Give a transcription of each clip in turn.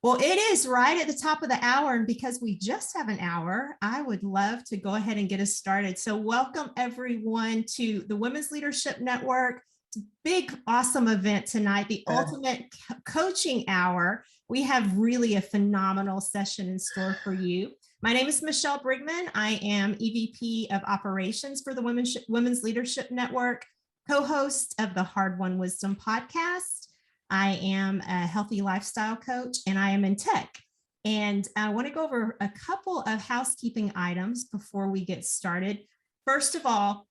Well, it is right at the top of the hour. And because we just have an hour, I would love to go ahead and get us started. So welcome everyone to the Women's Leadership Network. It's a big, awesome event tonight, the Ultimate Coaching Hour. We have really a phenomenal session in store for you. My name is Michelle Brigman. I am EVP of Operations for the Women's Leadership Network, co-host of the Hard Won Wisdom podcast. I am a healthy lifestyle coach, and I am in tech. And I want to go over a couple of housekeeping items before we get started. First of all,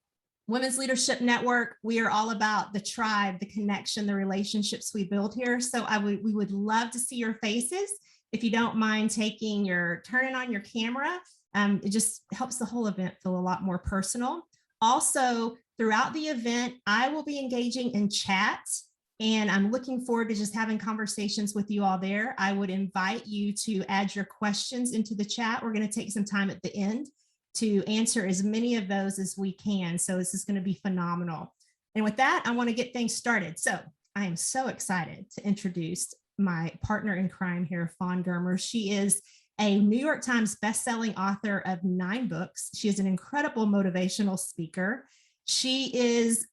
Women's Leadership Network, we are all about the tribe, the connection, the relationships we build here. So we would love to see your faces. If you don't mind turning on your camera, it just helps the whole event feel a lot more personal. Also, throughout the event, I will be engaging in chat, and I'm looking forward to just having conversations with you all there. I would invite you to add your questions into the chat. We're going to take some time at the end to answer as many of those as we can. So this is going to be phenomenal. And with that, I want to get things started. So I am so excited to introduce my partner in crime here, Fawn Germer. She is a New York Times bestselling author of 9 books. She is an incredible motivational speaker. She is,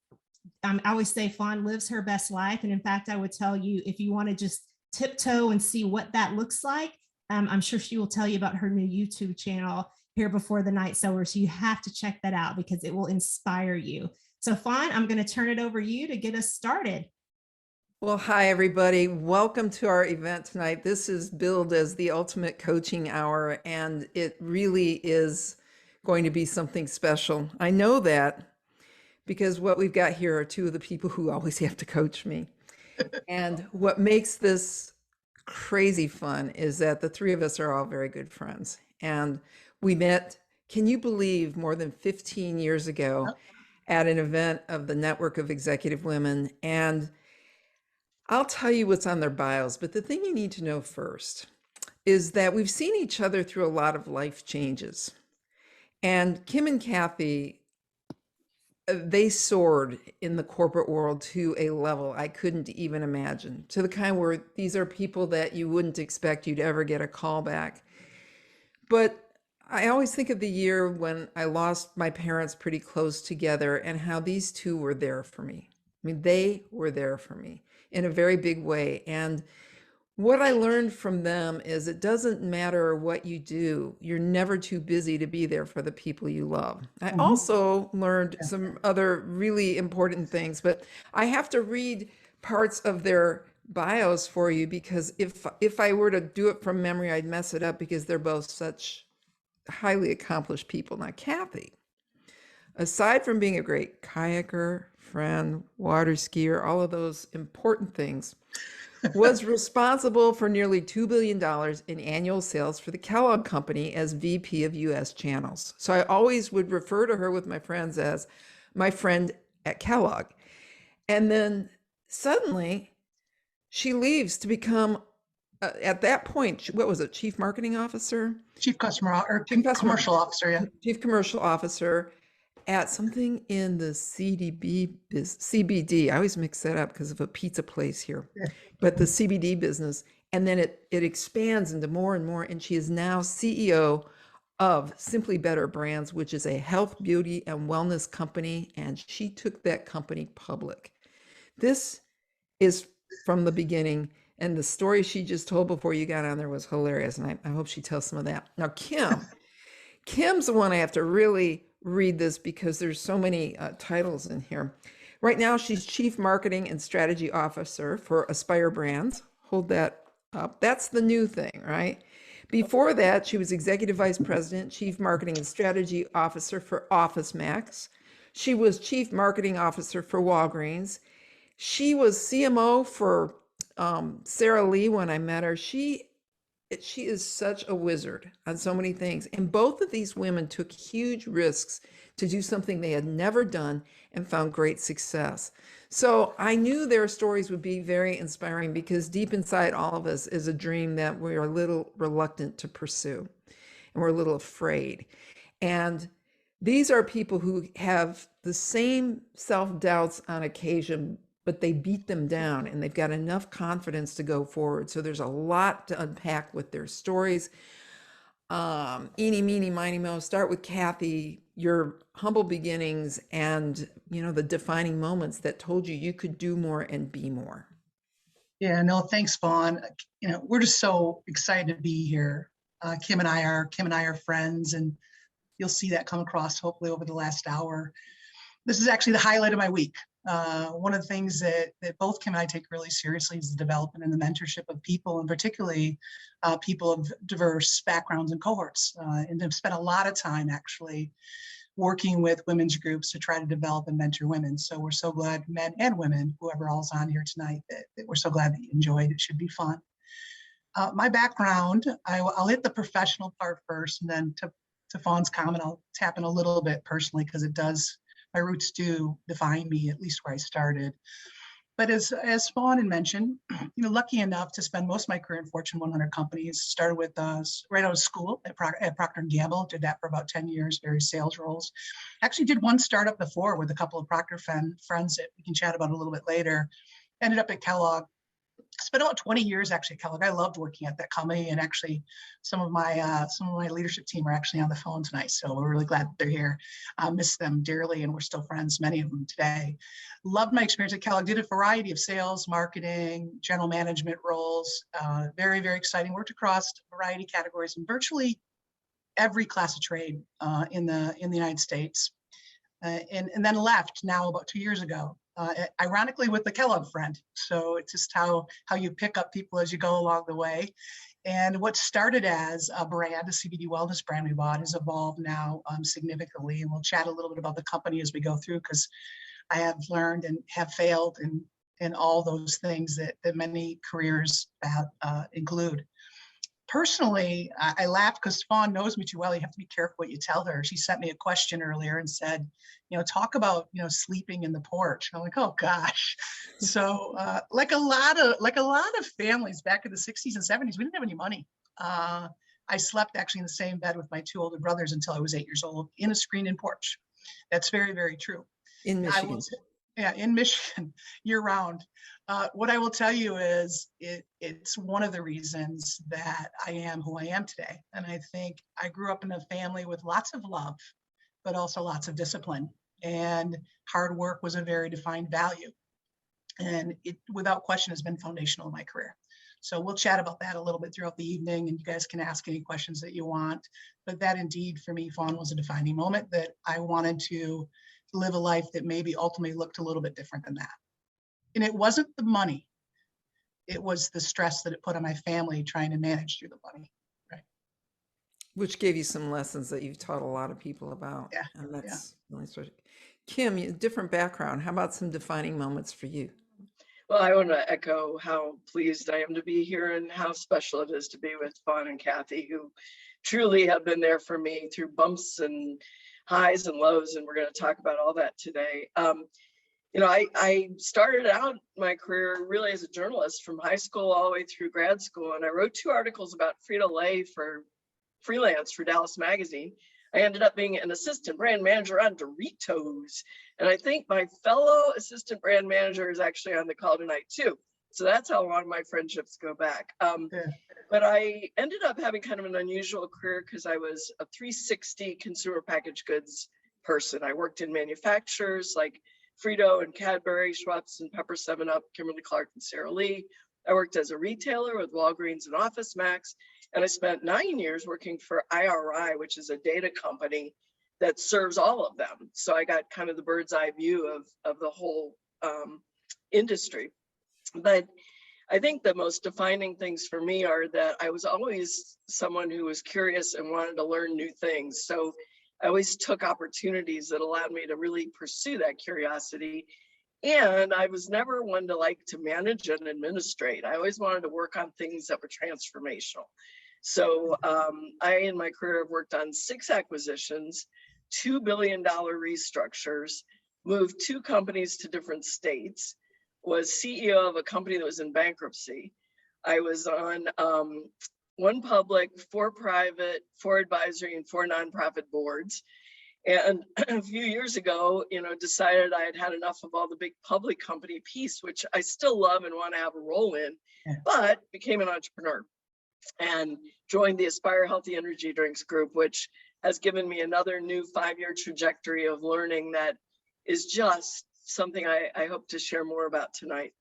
I always say Fawn lives her best life. And in fact, I would tell you, if you want to just tiptoe and see what that looks like, I'm sure she will tell you about her new YouTube channel here before the night's over. So you have to check that out because it will inspire you. So Fawn, I'm going to turn it over to you to get us started. Well, hi, everybody. Welcome to our event tonight. This is billed as the Ultimate Coaching Hour, and it really is going to be something special. I know that because what we've got here are 2 of the people who always have to coach me. And what makes this crazy fun is that the 3 of us are all very good friends. And we met, can you believe, more than 15 years ago at an event of the Network of Executive Women. And I'll tell you what's on their bios, but the thing you need to know first is that we've seen each other through a lot of life changes. And Kim and Kathy, they soared in the corporate world to a level I couldn't even imagine, to the kind where these are people that you wouldn't expect you'd ever get a call back. But I always think of the year when I lost my parents pretty close together and how these 2 were there for me. I mean, they were there for me in a very big way. And what I learned from them is it doesn't matter what you do, you're never too busy to be there for the people you love. I also learned some other really important things, but I have to read parts of their bios for you because if I were to do it from memory, I'd mess it up because they're both such highly accomplished people. Now, Kathy, aside from being a great kayaker, friend, water skier, all of those important things, was responsible for nearly $2 billion in annual sales for the Kellogg company as VP of US channels. So I always would refer to her with my friends as my friend at Kellogg. And then suddenly she leaves to become, at that point, what was it, Chief Marketing Officer? Chief Commercial Officer, yeah. Chief Commercial Officer at something in the CBD. I always mix that up because of a pizza place here, but the CBD business. And then it expands into more and more. And she is now CEO of Simply Better Brands, which is a health, beauty, and wellness company. And she took that company public. This is from the beginning. And the story she just told before you got on there was hilarious. And I hope she tells some of that. Now, Kim's the one I have to really read this because there's so many titles in here. Right now, she's Chief Marketing and Strategy Officer for Aspire Brands. Hold that up. That's the new thing, right? Before that, she was Executive Vice President, Chief Marketing and Strategy Officer for Office Max. She was Chief Marketing Officer for Walgreens. She was CMO for Sarah Lee when I met her. She is such a wizard on so many things. And both of these women took huge risks to do something they had never done and found great success. So I knew their stories would be very inspiring because deep inside all of us is a dream that we are a little reluctant to pursue and we're a little afraid. And these are people who have the same self-doubts on occasion, but they beat them down and they've got enough confidence to go forward. So there's a lot to unpack with their stories. Eeny, meeny, miny, mo. Start with Kathy, your humble beginnings and, the defining moments that told you you could do more and be more. Yeah, no, thanks, Vaughn. We're just so excited to be here. Kim and I are friends, and you'll see that come across hopefully over the last hour. This is actually the highlight of my week. One of the things that both Kim and I take really seriously is the development and the mentorship of people, and particularly people of diverse backgrounds and cohorts. And I've spent a lot of time actually working with women's groups to try to develop and mentor women. So we're so glad, men and women, whoever all's on here tonight, that we're so glad that you enjoyed. It should be fun. My background, I'll hit the professional part first, and then to Fawn's comment, I'll tap in a little bit personally because my roots do define me, at least where I started. But as Fawn had mentioned, lucky enough to spend most of my career in Fortune 100 companies. Started with right out of school at Procter & Gamble. Did that for about 10 years, various sales roles. Actually did one startup before with a couple of Procter friends that we can chat about a little bit later. Ended up at Kellogg. Spent about 20 years actually at Kellogg. I loved working at that company, and actually some of my leadership team are actually on the phone tonight, so we're really glad that they're here. Miss them dearly, and we're still friends, many of them today. Loved my experience at Kellogg. Did a variety of sales, marketing, general management roles. Very, very exciting. Worked across a variety of categories in virtually every class of trade in the United States, and then left now about 2 years ago. Ironically, with the Kellogg friend. So it's just how you pick up people as you go along the way. And what started as a brand, a CBD wellness brand we bought, has evolved now significantly. And we'll chat a little bit about the company as we go through, because I have learned and have failed in all those things that many careers include. Personally, I laughed because Fawn knows me too well. You have to be careful what you tell her. She sent me a question earlier and said, talk about, sleeping in the porch. And I'm like, oh gosh. So like a lot of families back in the 60s and 70s, we didn't have any money. I slept actually in the same bed with my two older brothers until I was 8 years old in a screened-in porch. That's very, very true. In Michigan. In Michigan, year round. What I will tell you is it's one of the reasons that I am who I am today. And I think I grew up in a family with lots of love, but also lots of discipline. And hard work was a very defined value. And it, without question, has been foundational in my career. So we'll chat about that a little bit throughout the evening, and you guys can ask any questions that you want. But that indeed, for me, Fawn, was a defining moment that I wanted to live a life that maybe ultimately looked a little bit different than that. And it wasn't the money. It was the stress that it put on my family trying to manage through the money. Right. Which gave you some lessons that you've taught a lot of people about. Yeah. And that's really sort of, Kim, different background. How about some defining moments for you? Well, I want to echo how pleased I am to be here and how special it is to be with Fawn and Kathy, who truly have been there for me through bumps and highs and lows, and we're going to talk about all that today. I started out my career really as a journalist from high school all the way through grad school, and I wrote 2 articles about Frito-Lay for freelance for Dallas Magazine. I ended up being an assistant brand manager on Doritos, and I think my fellow assistant brand manager is actually on the call tonight too. So that's how long my friendships go back. But I ended up having kind of an unusual career because I was a 360 consumer packaged goods person. I worked in manufacturers like Frito and Cadbury, Schweppes and Pepper 7-Up, Kimberly-Clark and Sara Lee. I worked as a retailer with Walgreens and Office Max, and I spent 9 years working for IRI, which is a data company that serves all of them. So I got kind of the bird's eye view of the whole industry. But I think the most defining things for me are that I was always someone who was curious and wanted to learn new things. So I always took opportunities that allowed me to really pursue that curiosity. And I was never one to like to manage and administrate. I always wanted to work on things that were transformational. So I, in my career, have worked on 6 acquisitions, $2 billion restructures, moved 2 companies to different states, was CEO of a company that was in bankruptcy. I was on 1 public, 4 private, 4 advisory, and 4 nonprofit boards. And a few years ago, decided I had had enough of all the big public company piece, which I still love and want to have a role in, but became an entrepreneur and joined the Aspire Healthy Energy Drinks group, which has given me another new 5-year trajectory of learning that is just something I hope to share more about tonight.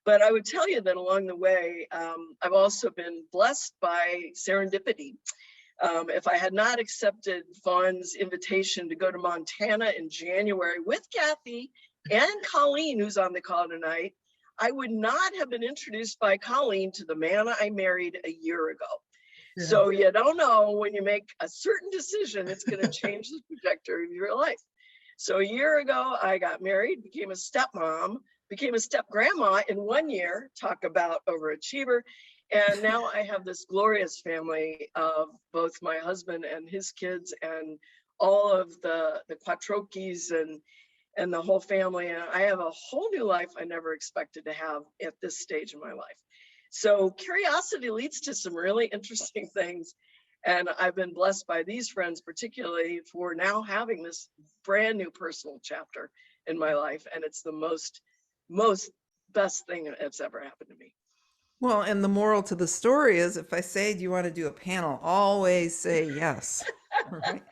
But I would tell you that along the way, I've also been blessed by serendipity. If I had not accepted Fawn's invitation to go to Montana in January with Kathy and Colleen, who's on the call tonight, I would not have been introduced by Colleen to the man I married a year ago. Yeah. So you don't know when you make a certain decision, it's going to change the trajectory of your life. So a year ago, I got married, became a stepmom, became a step grandma in 1 year, talk about overachiever. And now I have this glorious family of both my husband and his kids and all of the Quattrokis and the whole family. And I have a whole new life I never expected to have at this stage in my life. So curiosity leads to some really interesting things. And I've been blessed by these friends, particularly for now having this brand new personal chapter in my life. And it's the most best thing that's ever happened to me. Well, and the moral to the story is if I say, do you want to do a panel? Always say yes. Right?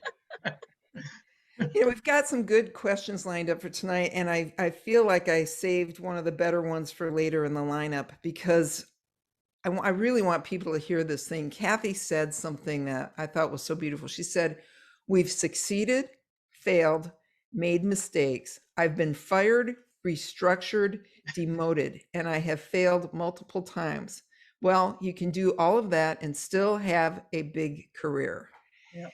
We've got some good questions lined up for tonight. And I feel like I saved one of the better ones for later in the lineup because I really want people to hear this thing. Kathy said something that I thought was so beautiful. She said, we've succeeded, failed, made mistakes. I've been fired, restructured, demoted, and I have failed multiple times. Well, you can do all of that and still have a big career. Yep.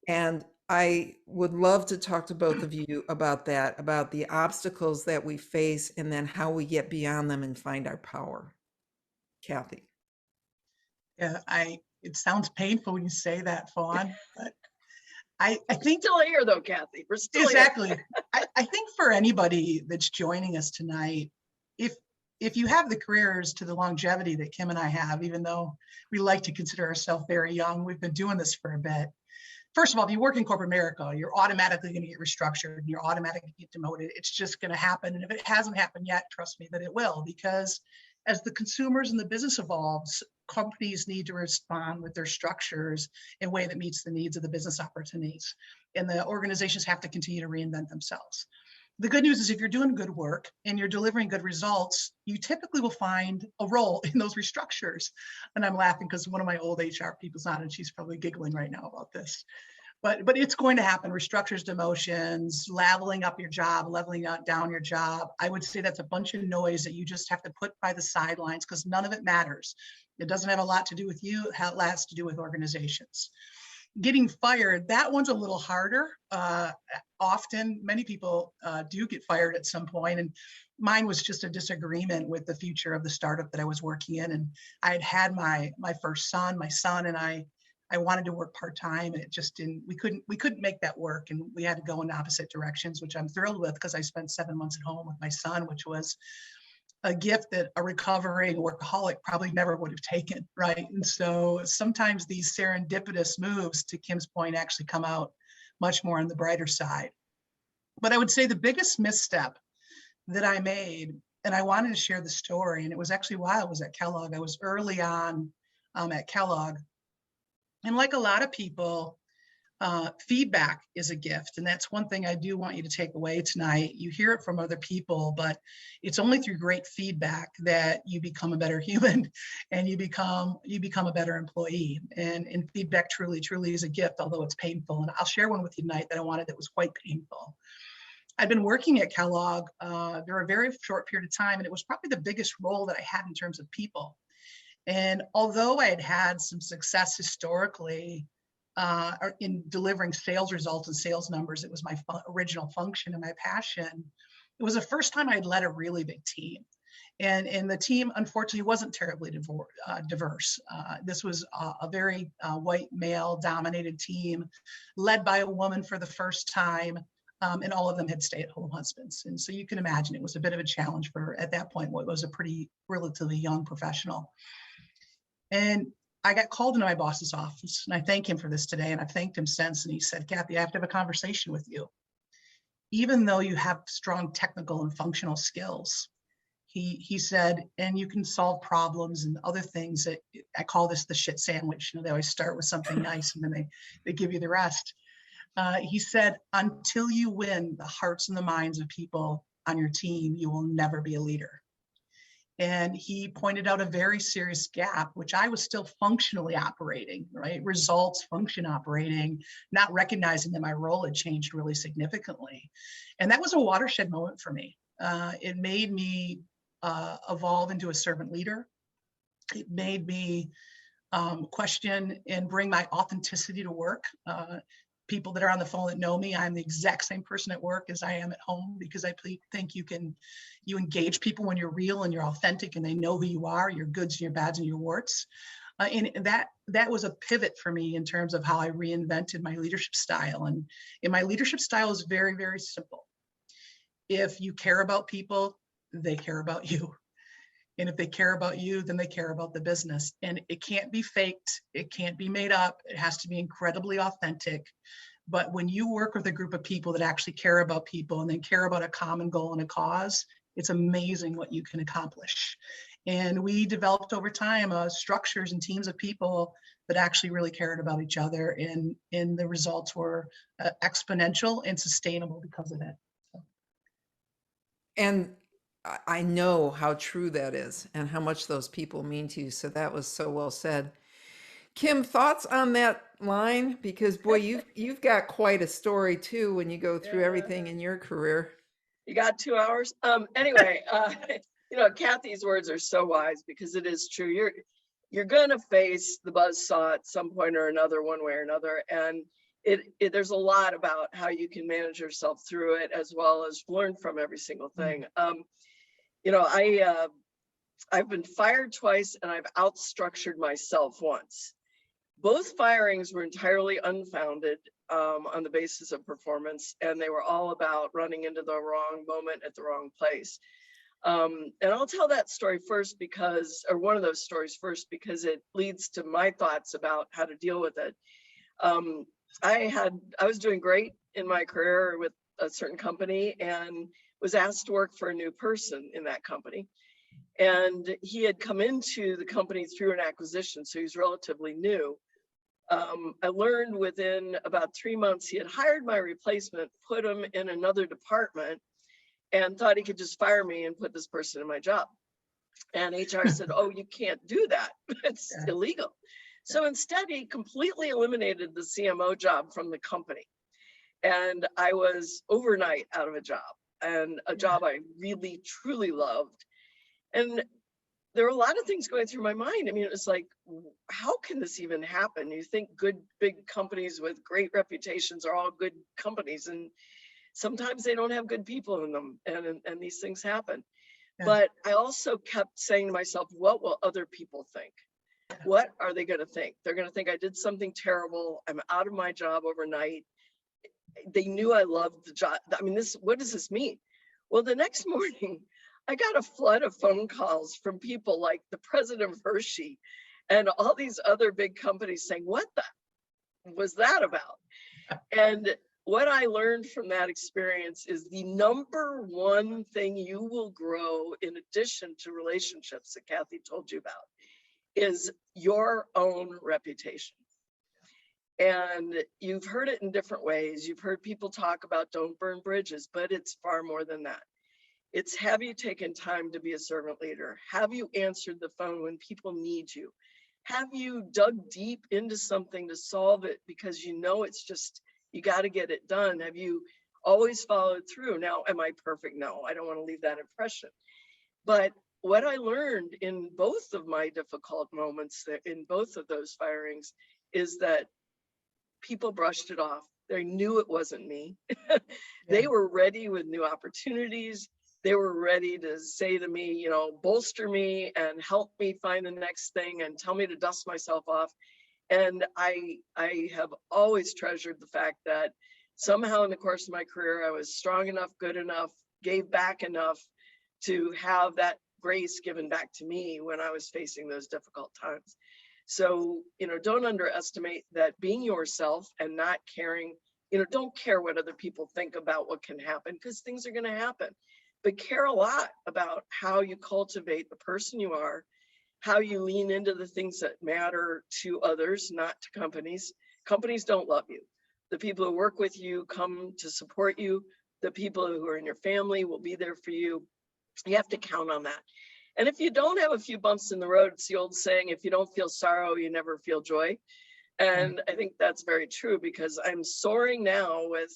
And I would love to talk to both of you about that, about the obstacles that we face and then how we get beyond them and find our power. Kathy. Yeah, it sounds painful when you say that, Fawn, but I think still here though, Kathy. We're still exactly. Here. I think for anybody that's joining us tonight, if you have the careers to the longevity that Kim and I have, even though we like to consider ourselves very young, we've been doing this for a bit. First of all, if you work in corporate America, you're automatically going to get restructured and you're automatically get demoted. It's just going to happen. And if it hasn't happened yet, trust me that it will, because as the consumers and the business evolves, companies need to respond with their structures in a way that meets the needs of the business opportunities. And the organizations have to continue to reinvent themselves. The good news is if you're doing good work and you're delivering good results, you typically will find a role in those restructures. And I'm laughing because one of my old HR people's on and she's probably giggling right now about this. But it's going to happen. Restructures, demotions, leveling up your job, leveling down your job. I would say that's a bunch of noise that you just have to put by the sidelines because none of it matters. It doesn't have a lot to do with you. It has to do with organizations. Getting fired, that one's a little harder. Often, many people do get fired at some point, and mine was just a disagreement with the future of the startup that I was working in. And I had my first son, and I wanted to work part-time, and it just didn't, we couldn't make that work, and we had to go in opposite directions, which I'm thrilled with because I spent 7 months at home with my son, which was a gift that a recovering workaholic probably never would have taken, right? And so sometimes these serendipitous moves, to Kim's point, actually come out much more on the brighter side. But I would say the biggest misstep that I made, and I wanted to share the story, and it was actually while I was at Kellogg. I was early on at Kellogg. And like a lot of people, feedback is a gift. And that's one thing I do want you to take away tonight. You hear it from other people, but it's only through great feedback that you become a better human and you become a better employee. And feedback truly is a gift, although it's painful. And I'll share one with you tonight that I wanted that was quite painful. I'd been working at Kellogg for a very short period of time, and it was probably the biggest role that I had in terms of people. And although I had had some success historically in delivering sales results and sales numbers, it was my original function and my passion. It was the first time I'd led a really big team. And the team, unfortunately, wasn't terribly diverse. This was a very white male-dominated team led by a woman for the first time. And all of them had stay-at-home husbands. And so you can imagine it was a bit of a challenge for, at that point, what was a pretty relatively young professional. And I got called into my boss's office, and I thank him for this today, and I've thanked him since. And he said, Kathy, I have to have a conversation with you. Even though you have strong technical and functional skills, he said, and you can solve problems and other things that I call this the shit sandwich. They always start with something nice and then they give you the rest. He said, until you win the hearts and the minds of people on your team, you will never be a leader. And he pointed out a very serious gap, which I was still functionally operating, right? Results, function operating, not recognizing that my role had changed really significantly. And that was a watershed moment for me. It made me evolve into a servant leader. It made me question and bring my authenticity to work. People that are on the phone that know me, I'm the exact same person at work as I am at home, because I think you engage people when you're real and you're authentic and they know who you are, your goods and your bads and your warts. And that was a pivot for me in terms of how I reinvented my leadership style. And my leadership style is very, very simple. If you care about people, they care about you. And if they care about you, then they care about the business. And it can't be faked. It can't be made up. It has to be incredibly authentic. But when you work with a group of people that actually care about people and they care about a common goal and a cause, it's amazing what you can accomplish. And we developed over time structures and teams of people that actually really cared about each other. And the results were exponential and sustainable because of it. And I know how true that is and how much those people mean to you. So that was so well said. Kim, thoughts on that line? Because boy, you've got quite a story too when you go through everything in your career. You got 2 hours? Anyway, Kathy's words are so wise, because it is true. You're gonna face the buzzsaw at some point or another, one way or another. And there's a lot about how you can manage yourself through it, as well as learn from every single thing. I've been fired twice and I've outstructured myself once. Both firings were entirely unfounded on the basis of performance, and they were all about running into the wrong moment at the wrong place. And I'll tell that story first one of those stories first, because it leads to my thoughts about how to deal with it. I was doing great in my career with a certain company and was asked to work for a new person in that company. And he had come into the company through an acquisition, so he's relatively new. I learned within about 3 months, he had hired my replacement, put him in another department, and thought he could just fire me and put this person in my job. And HR said, oh, you can't do that. It's illegal. So instead, he completely eliminated the CMO job from the company. And I was overnight out of a job, and a job I really, truly loved. And there were a lot of things going through my mind. I mean, it was like, how can this even happen? You think good, big companies with great reputations are all good companies, and sometimes they don't have good people in them, and these things happen. Yeah. But I also kept saying to myself, what will other people think? What are they going to think? They're going to think I did something terrible. I'm out of my job overnight. They knew I loved the job. I mean, what does this mean? Well, the next morning, I got a flood of phone calls from people like the president of Hershey and all these other big companies saying, what the was that about? And what I learned from that experience is the number one thing you will grow, in addition to relationships that Kathy told you about, is your own reputation. And you've heard it in different ways. You've heard people talk about don't burn bridges, but it's far more than that. It's, have you taken time to be a servant leader? Have you answered the phone when people need you? Have you dug deep into something to solve it because you know it's just, you got to get it done? Have you always followed through? Now, am I perfect? No, I don't want to leave that impression. But what I learned in both of my difficult moments, in both of those firings, is that people brushed it off. They knew it wasn't me. They were ready with new opportunities. They were ready to say to me, you know, bolster me and help me find the next thing and tell me to dust myself off. And I have always treasured the fact that somehow in the course of my career, I was strong enough, good enough, gave back enough to have that grace given back to me when I was facing those difficult times. So, don't underestimate that being yourself and not caring, don't care what other people think about what can happen, because things are going to happen, but care a lot about how you cultivate the person you are, how you lean into the things that matter to others, not to companies. Companies don't love you. The people who work with you come to support you. The people who are in your family will be there for you. You have to count on that. And if you don't have a few bumps in the road, it's the old saying, if you don't feel sorrow, you never feel joy. And I think that's very true, because I'm soaring now with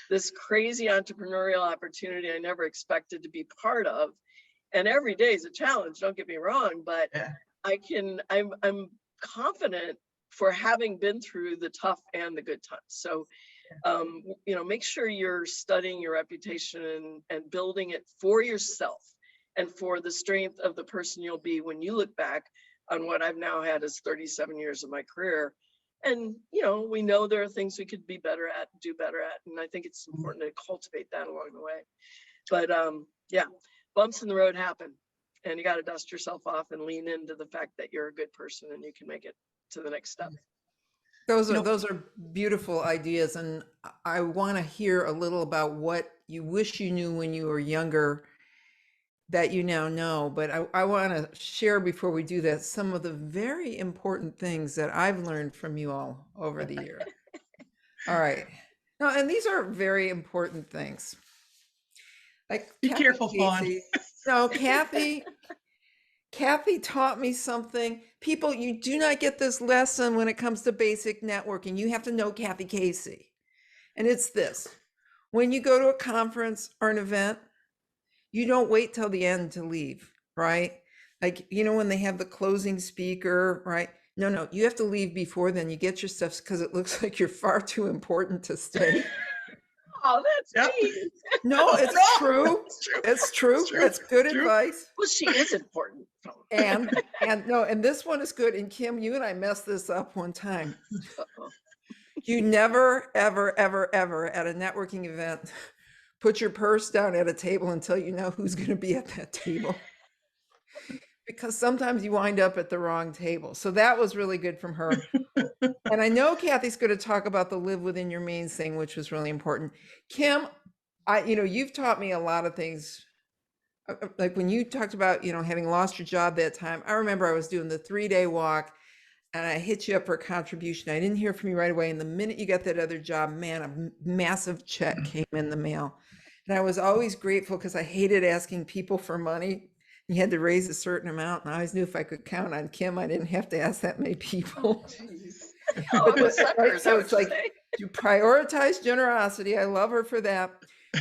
this crazy entrepreneurial opportunity I never expected to be part of. And every day is a challenge, don't get me wrong, but I'm confident for having been through the tough and the good times. So, make sure you're studying your reputation and building it for yourself and for the strength of the person you'll be when you look back on what I've now had as 37 years of my career. And, we know there are things we could be better at, do better at. And I think it's important to cultivate that along the way. But bumps in the road happen, and you got to dust yourself off and lean into the fact that you're a good person and you can make it to the next step. Those are beautiful ideas. And I want to hear a little about what you wish you knew when you were younger that you now know. But I want to share, before we do that, some of the very important things that I've learned from you all over the year. All right. Now, and these are very important things. Like, be careful, Fawn. No, Kathy taught me something. People, you do not get this lesson when it comes to basic networking. You have to know Kathy Casey. And it's this: when you go to a conference or an event, you don't wait till the end to leave, right? Like, when they have the closing speaker, right? No, you have to leave before then. You get your stuff, because it looks like you're far too important to stay. Oh, that's me. No, it's true. It's true. It's good advice. Well, she is important. And this one is good. And Kim, you and I messed this up one time. You never, ever, ever, ever at a networking event put your purse down at a table until you know who's going to be at that table. Because sometimes you wind up at the wrong table. So that was really good from her. And I know Kathy's going to talk about the live within your means thing, which was really important. Kim, you've taught me a lot of things. Like when you talked about, having lost your job that time, I remember I was doing the 3-day walk and I hit you up for a contribution. I didn't hear from you right away. And the minute you got that other job, man, a massive check came in the mail. And I was always grateful, because I hated asking people for money. You had to raise a certain amount. And I always knew if I could count on Kim, I didn't have to ask that many people. So it's like, you prioritize generosity. I love her for that.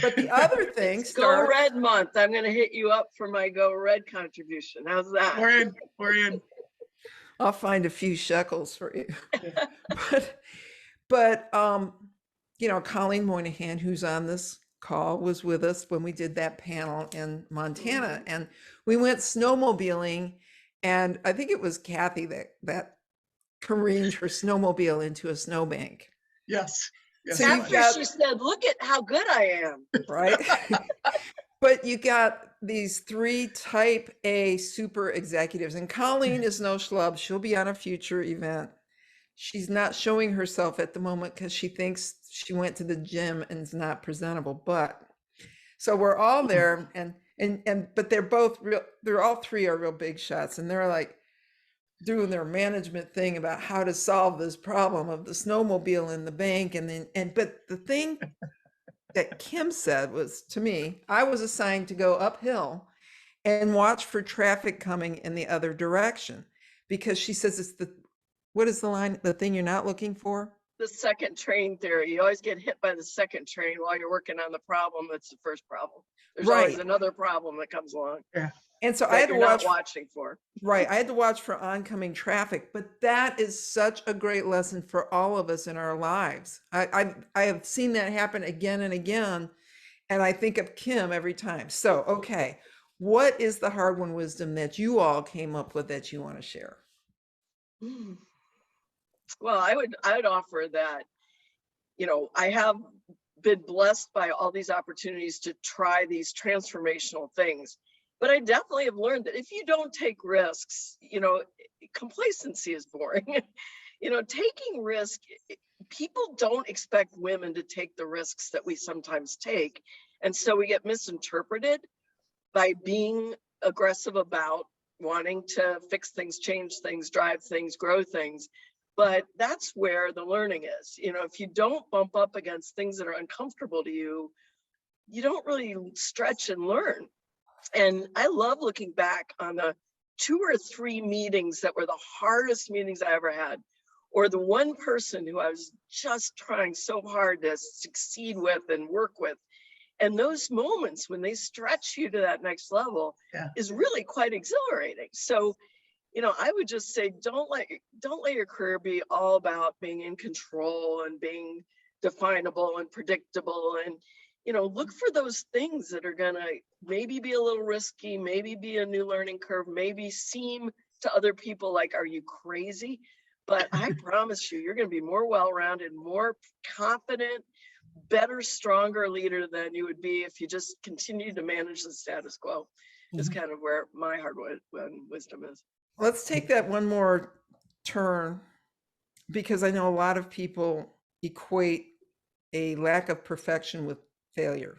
But the other thing, Go Red month. I'm going to hit you up for my Go Red contribution. How's that? We're in. I'll find a few shekels for you. But Colleen Moynihan, who's on this call, was with us when we did that panel in Montana, and we went snowmobiling, and I think it was Kathy that careened her snowmobile into a snowbank. Yes. So after she said, "Look at how good I am," right? But you got these 3 type A super executives, and Colleen is no schlub. She'll be on a future event. She's not showing herself at the moment because she thinks she went to the gym and is not presentable. But so we're all there, but they're both real. They're all 3 are real big shots, and they're like doing their management thing about how to solve this problem of the snowmobile in the bank. But the thing that Kim said was, to me, I was assigned to go uphill and watch for traffic coming in the other direction, because she says it's what is the line? The thing you're not looking for? The second train theory. You always get hit by the second train while you're working on the problem. That's the first problem. There's always another problem that comes along. Yeah. And so I had to watch watching for. Right. I had to watch for oncoming traffic, but that is such a great lesson for all of us in our lives. I have seen that happen again and again, and I think of Kim every time. So, okay, what is the hard-won wisdom that you all came up with that you want to share? Well, I would offer that, I have been blessed by all these opportunities to try these transformational things. But I definitely have learned that if you don't take risks, complacency is boring. Taking risk, people don't expect women to take the risks that we sometimes take. And so we get misinterpreted by being aggressive about wanting to fix things, change things, drive things, grow things. But that's where the learning is. If you don't bump up against things that are uncomfortable to you, you don't really stretch and learn. And I love looking back on the 2 or 3 meetings that were the hardest meetings I ever had, or the one person who I was just trying so hard to succeed with and work with. And those moments when they stretch you to that next level is really quite exhilarating. So, I would just say, don't let your career be all about being in control and being definable and predictable. And, look for those things that are gonna maybe be a little risky, maybe be a new learning curve, maybe seem to other people like, are you crazy? But I promise you're gonna be more well-rounded, more confident, better, stronger leader than you would be if you just continue to manage the status quo. Is kind of where my hard-won wisdom is. Let's take that one more turn, because I know a lot of people equate a lack of perfection with failure.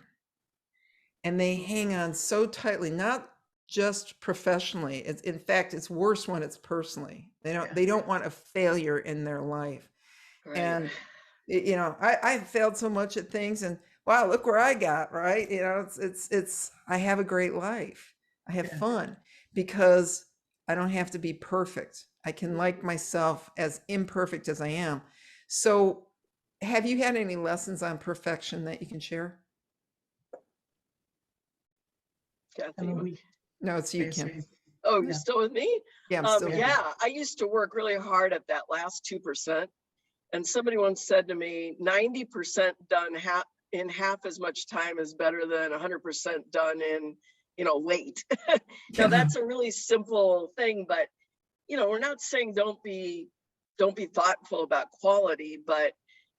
And they hang on so tightly, not just professionally. In fact, it's worse when it's personally. They don't want a failure in their life. Right. And I failed so much at things, and wow, look where I got, right? It's I have a great life. I have fun because I don't have to be perfect. I can like myself as imperfect as I am. So have you had any lessons on perfection that you can share? Kathy? No, it's you, Kim. Oh, you're still with me? Yeah, I'm still here. I used to work really hard at that last 2%. And somebody once said to me, 90% done in half as much time is better than 100% done in, late. Now that's a really simple thing, but we're not saying don't be thoughtful about quality, but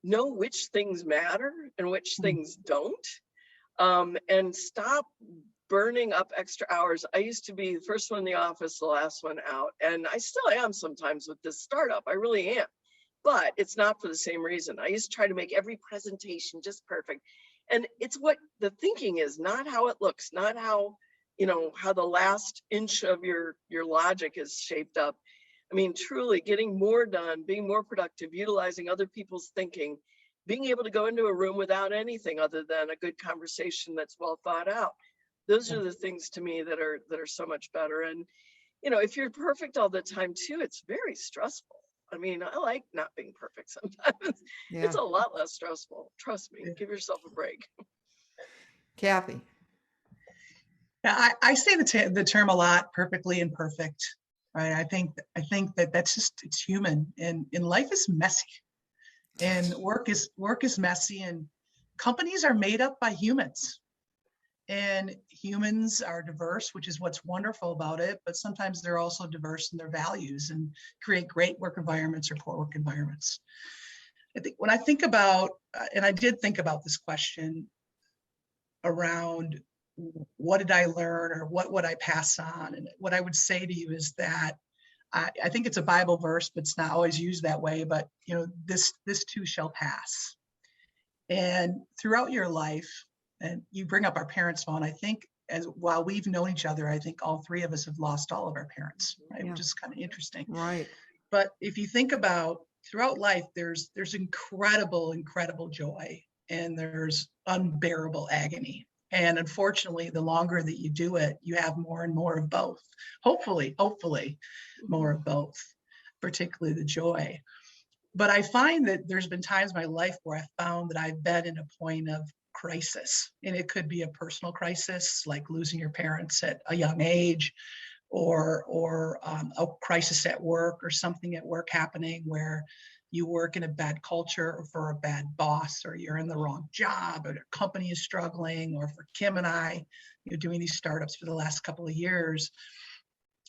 know which things matter and which things don't. And stop burning up extra hours. I used to be the first one in the office, the last one out. And I still am sometimes with this startup. I really am. But it's not for the same reason. I used to try to make every presentation just perfect. And it's what the thinking is, not how it looks, not how, how the last inch of your logic is shaped up. I mean, truly getting more done, being more productive, utilizing other people's thinking, being able to go into a room without anything other than a good conversation that's well thought out. Those are the things to me that are so much better. And, if you're perfect all the time too, it's very stressful. I mean, I like not being perfect sometimes. Yeah. It's a lot less stressful. Trust me, give yourself a break. Kathy. Yeah, I say the term a lot, perfectly imperfect, right? I think that's just, it's human, and life is messy, and work is messy, and companies are made up by humans. And humans are diverse, which is what's wonderful about it, but sometimes they're also diverse in their values and create great work environments or poor work environments. I think when I think about, and I did think about this question around what did I learn or what would I pass on? And what I would say to you is that I think it's a Bible verse, but it's not always used that way, but this too shall pass. And throughout your life, and you bring up our parents, Fawn, I think while we've known each other, I think all 3 of us have lost all of our parents, right? Which is kind of interesting. Right. But if you think about throughout life, there's incredible joy, and there's unbearable agony. And unfortunately, the longer that you do it, you have more and more of both. Hopefully more of both, particularly the joy. But I find that there's been times in my life where I found that I've been in a point of crisis, and it could be a personal crisis like losing your parents at a young age, or a crisis at work, or something at work happening where you work in a bad culture or for a bad boss, or you're in the wrong job, or the company is struggling, or for Kim and I, doing these startups for the last couple of years.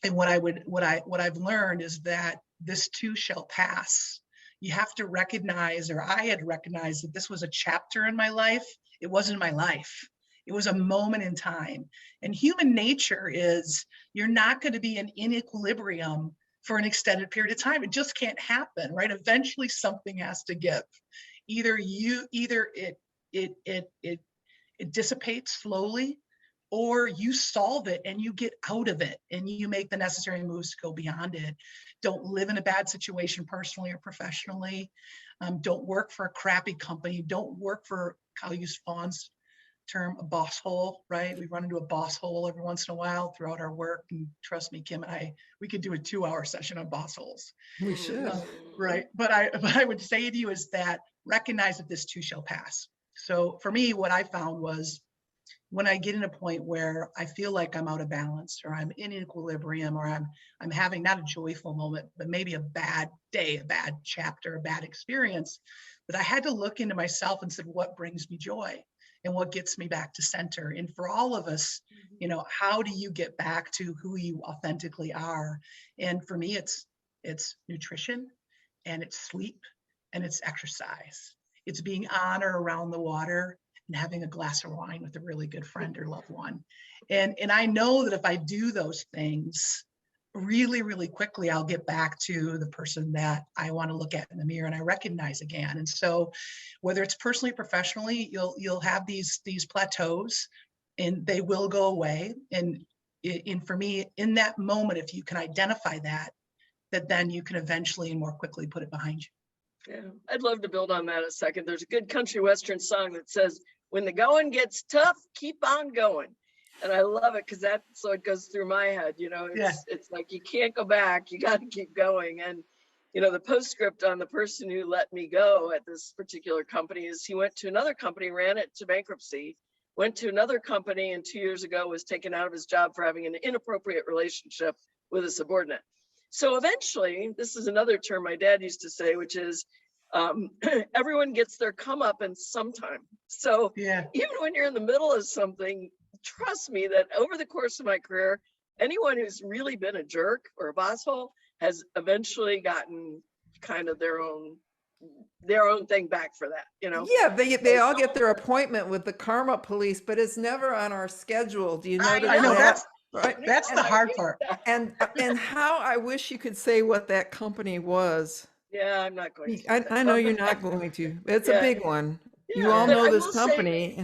And what I've learned is that this too shall pass. You have to recognize, or I had recognized, that this was a chapter in my life. It wasn't my life. It was a moment in time. And human nature is you're not going to be in equilibrium for an extended period of time. It just can't happen, right? Eventually something has to give. Either it dissipates slowly, or you solve it and you get out of it and you make the necessary moves to go beyond it. Don't live in a bad situation personally or professionally. Don't work for a crappy company. Don't work for, I'll use Fawn's term, a boss hole, right? We run into a boss hole every once in a while throughout our work. And trust me, Kim and I, we could do a 2-hour session on boss holes. We should. Right. But I would say to you is that recognize that this too shall pass. So for me, what I found was when I get in a point where I feel like I'm out of balance or I'm in equilibrium or I'm having not a joyful moment, but maybe a bad day, a bad chapter, a bad experience, that I had to look into myself and said, what brings me joy and what gets me back to center? And for all of us, you know, how do you get back to who you authentically are? And for me, it's nutrition and it's sleep and it's exercise. It's being on or around the water and having a glass of wine with a really good friend or loved one. And I know that if I do those things really, really quickly, I'll get back to the person that I want to look at in the mirror and I recognize again. And so whether it's personally, professionally, you'll have these plateaus and they will go away. And for me, in that moment, if you can identify that then you can eventually and more quickly put it behind you. Yeah, I'd love to build on that a second. There's a good country western song that says, when the going gets tough, keep on going. And I love it because that's so it goes through my head, you know, it's like, you can't go back, you got to keep going. And, you know, the postscript on the person who let me go at this particular company is he went to another company, ran it to bankruptcy, went to another company, and 2 years ago was taken out of his job for having an inappropriate relationship with a subordinate. So eventually, this is another term my dad used to say, which is everyone gets their comeuppance sometime. So even when you're in the middle of something, trust me that over the course of my career, anyone who's really been a jerk or a boss hole has eventually gotten kind of their own thing back for that, you know? Yeah, they all get their appointment with the karma police, but it's never on our schedule. Do you notice I know that? Right. That's the hard part. And how I wish you could say what that company was. Yeah, I'm not going to. I know you're not going to. It's a big one. You all know this company.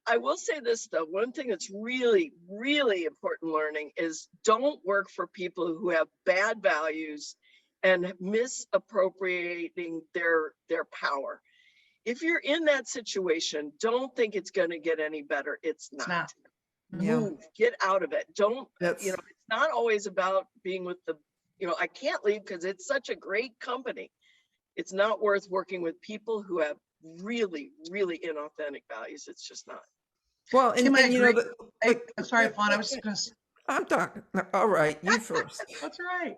I will say this though. One thing that's really, really important learning is don't work for people who have bad values and misappropriating their power. If you're in that situation, don't think it's going to get any better. It's not. Move, get out of it. Don't, you know, it's not always about being with the, you know, I can't leave because it's such a great company. It's not worth working with people who have really, really inauthentic values. It's just not. Well, and you know, I'm sorry, Fawn, I was just going to. I'm talking. All right, you first. That's all right.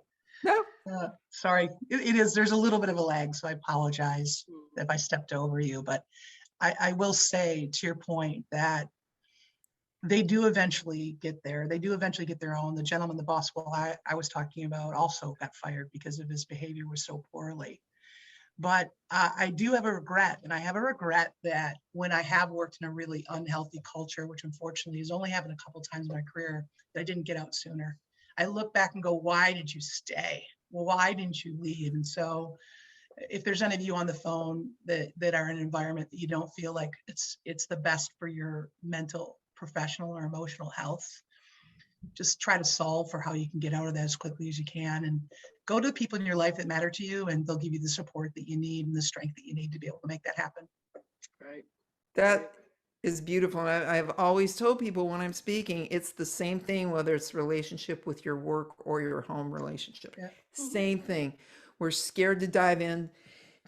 No. Sorry, it is. There's a little bit of a lag, so I apologize if I stepped over you. But I will say to your point that they do eventually get there. They do eventually get their own. The gentleman, the boss, I was talking about also got fired because of his behavior was so poorly. But I do have a regret, and I have a regret that when I have worked in a really unhealthy culture, which unfortunately has only happened a couple of times in my career, that I didn't get out sooner. I look back and go, why did you stay? Why didn't you leave? And so if there's any of you on the phone that are in an environment that you don't feel like it's the best for your mental, professional, or emotional health, just try to solve for how you can get out of that as quickly as you can and go to the people in your life that matter to you, and they'll give you the support that you need and the strength that you need to be able to make that happen. Right. That is beautiful. And I've always told people when I'm speaking, it's the same thing, whether it's relationship with your work or your home relationship. Same thing. We're scared to dive in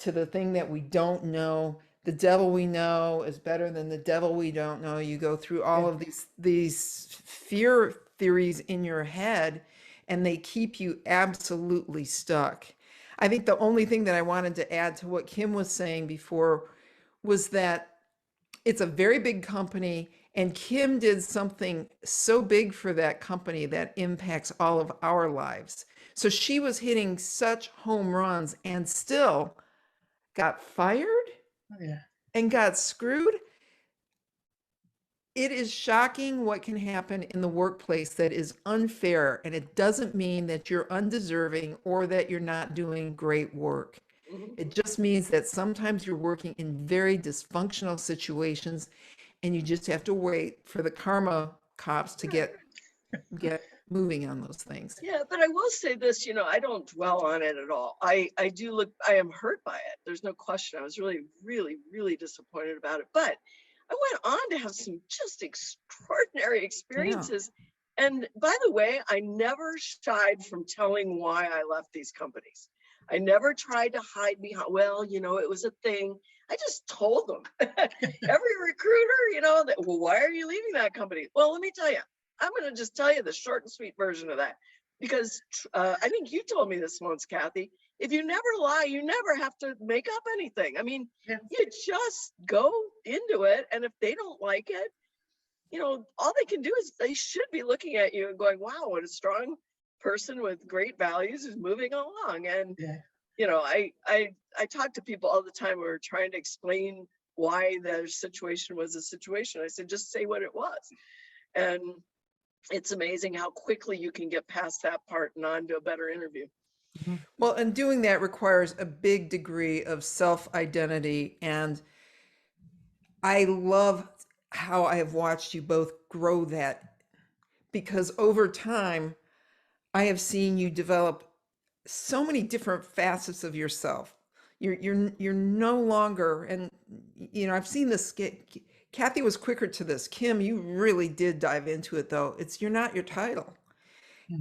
to the thing that we don't know. The devil we know is better than the devil we don't know. You go through all of these fear theories in your head, and they keep you absolutely stuck. I think the only thing that I wanted to add to what Kim was saying before was that it's a very big company, and Kim did something so big for that company that impacts all of our lives. So she was hitting such home runs and still got fired and got screwed. It is shocking what can happen in the workplace that is unfair, and it doesn't mean that you're undeserving or that you're not doing great work. Mhm. It just means that sometimes you're working in very dysfunctional situations, and you just have to wait for the karma cops to get moving on those things. Yeah, but I will say this, I don't dwell on it at all. I do look, I am hurt by it. There's no question. I was really, really, really disappointed about it. But I went on to have some just extraordinary Yeah. experiences. And by the way, I never shied from telling why I left these companies. I never tried to hide behind, well, it was a thing. I just told them. Every recruiter, that, well, why are you leaving that company? Well, let me tell you. I'm going to just tell you the short and sweet version of that, because I think you told me this once, Kathy. If you never lie, you never have to make up anything. I mean, Yeah. you just go into it. And if they don't like it, all they can do is they should be looking at you and going, wow, what a strong person with great values is moving along. And, Yeah. I talk to people all the time who are trying to explain why their situation was a situation. I said, just say what it was. And it's amazing how quickly you can get past that part and on to a better interview. Well, and doing that requires a big degree of self-identity. And I love how I have watched you both grow that, because over time, I have seen you develop so many different facets of yourself. You're no longer, and I've seen this. Kathy was quicker to this. Kim, you really did dive into it, though. You're not your title,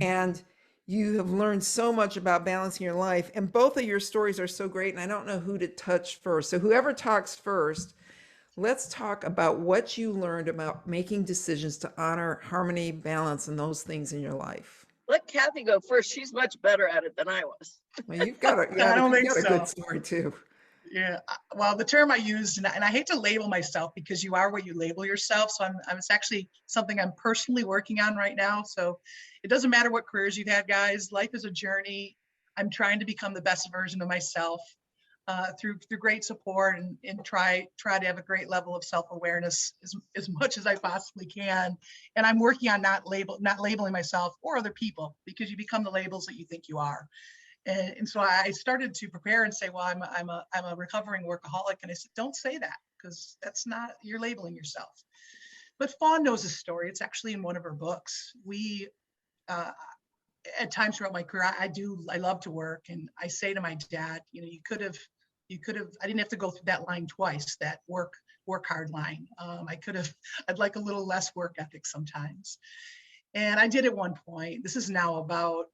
and you have learned so much about balancing your life. And both of your stories are so great. And I don't know who to touch first. So whoever talks first, let's talk about what you learned about making decisions to honor harmony, balance, and those things in your life. Let Kathy go first. She's much better at it than I was. Well, you've got I don't think a so. good story too. Yeah, well, the term I used, and I hate to label myself because you are what you label yourself. So it's actually something I'm personally working on right now. So it doesn't matter what careers you've had, guys. Life is a journey. I'm trying to become the best version of myself through great support and try to have a great level of self-awareness as much as I possibly can. And I'm working on not labeling myself or other people, because you become the labels that you think you are. And so I started to prepare and say, well, I'm a recovering workaholic. And I said, don't say that, because that's not, you're labeling yourself. But Fawn knows this story. It's actually in one of her books. We, at times throughout my career, I love to work. And I say to my dad, you could have, I didn't have to go through that line twice, that work hard line. I'd like a little less work ethic sometimes. And I did at one point. This is now about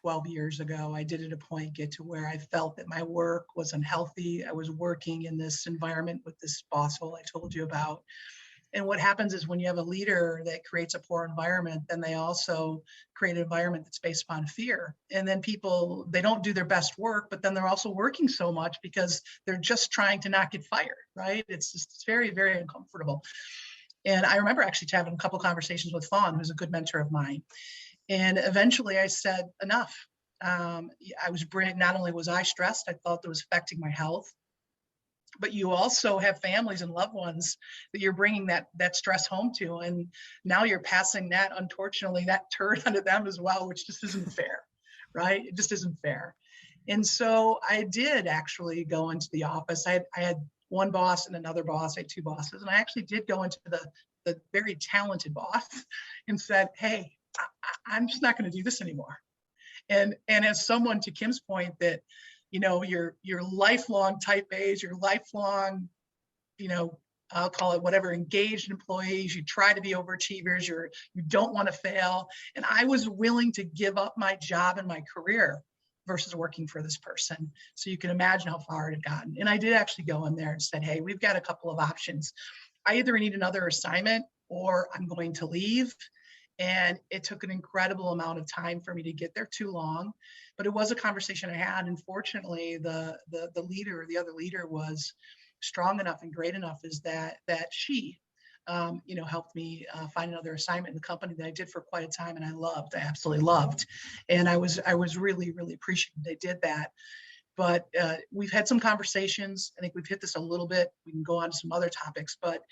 12 years ago. I did at a point get to where I felt that my work was unhealthy. I was working in this environment with this boss hole I told you about. And what happens is when you have a leader that creates a poor environment, then they also create an environment that's based upon fear. And then people, they don't do their best work, but then they're also working so much because they're just trying to not get fired, right? It's very, very uncomfortable. And I remember actually having a couple conversations with Fawn, who's a good mentor of mine. And eventually I said, enough. Not only was I stressed, I thought that was affecting my health, but you also have families and loved ones that you're bringing that stress home to. And now you're passing that, unfortunately, that turd onto them as well, which just isn't fair, right? It just isn't fair. And so I did actually go into the office. I had one boss and another boss. I had two bosses. And I actually did go into the very talented boss and said, hey, I'm just not going to do this anymore. And as someone, to Kim's point, that, your lifelong type A's, your lifelong, I'll call it whatever, engaged employees, you try to be overachievers, you don't want to fail. And I was willing to give up my job and my career versus working for this person. So you can imagine how far it had gotten. And I did actually go in there and said, hey, we've got a couple of options. I either need another assignment or I'm going to leave. And it took an incredible amount of time for me to get there, too long, but it was a conversation I had. And fortunately, the other leader was strong enough and great enough is that she, helped me find another assignment in the company that I did for quite a time. And I absolutely loved. And I was really, really appreciative they did that. But we've had some conversations. I think we've hit this a little bit. We can go on to some other topics, but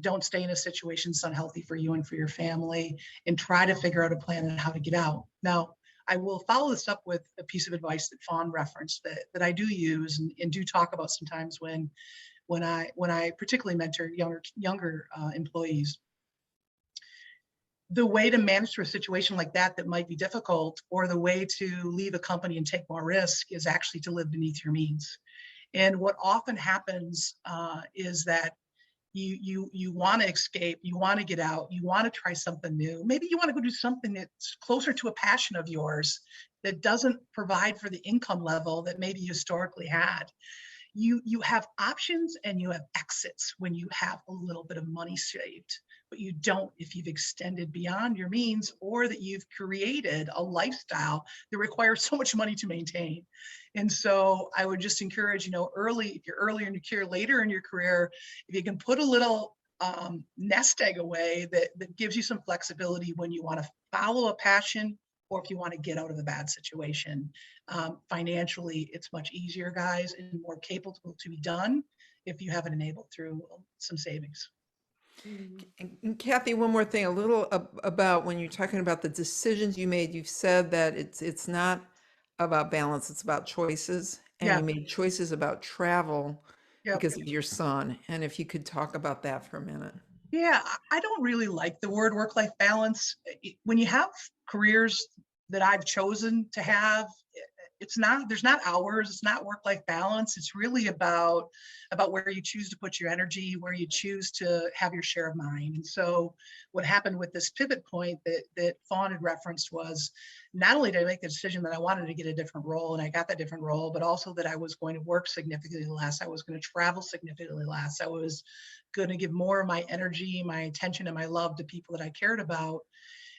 don't stay in a situation that's unhealthy for you and for your family, and try to figure out a plan on how to get out. Now, I will follow this up with a piece of advice that Fawn referenced that I do use and do talk about sometimes when I particularly mentor younger employees. The way to manage through a situation like that might be difficult, or the way to leave a company and take more risk, is actually to live beneath your means. And what often happens is that you want to escape, you want to get out, you want to try something new. Maybe you want to go do something that's closer to a passion of yours that doesn't provide for the income level that maybe you historically had. You have options and you have exits when you have a little bit of money saved, but you don't if you've extended beyond your means, or that you've created a lifestyle that requires so much money to maintain. And so I would just encourage, early, if you're earlier in your career, later in your career, if you can put a little nest egg away that gives you some flexibility when you want to follow a passion, or if you want to get out of a bad situation. Financially, it's much easier, guys, and more capable to be done if you have it enabled through some savings. And Kathy, one more thing, a little about when you're talking about the decisions you made. You've said that it's not about balance, it's about choices. And Yeah. you made choices about travel Yep. because of your son. And if you could talk about that for a minute. Yeah, I don't really like the word work-life balance. When you have careers that I've chosen to have, there's not hours, it's not work-life balance. It's really about where you choose to put your energy, where you choose to have your share of mind. And so what happened with this pivot point that Fawn had referenced was, not only did I make the decision that I wanted to get a different role, and I got that different role, but also that I was going to work significantly less. I was going to travel significantly less. I was going to give more of my energy, my attention, and my love to people that I cared about,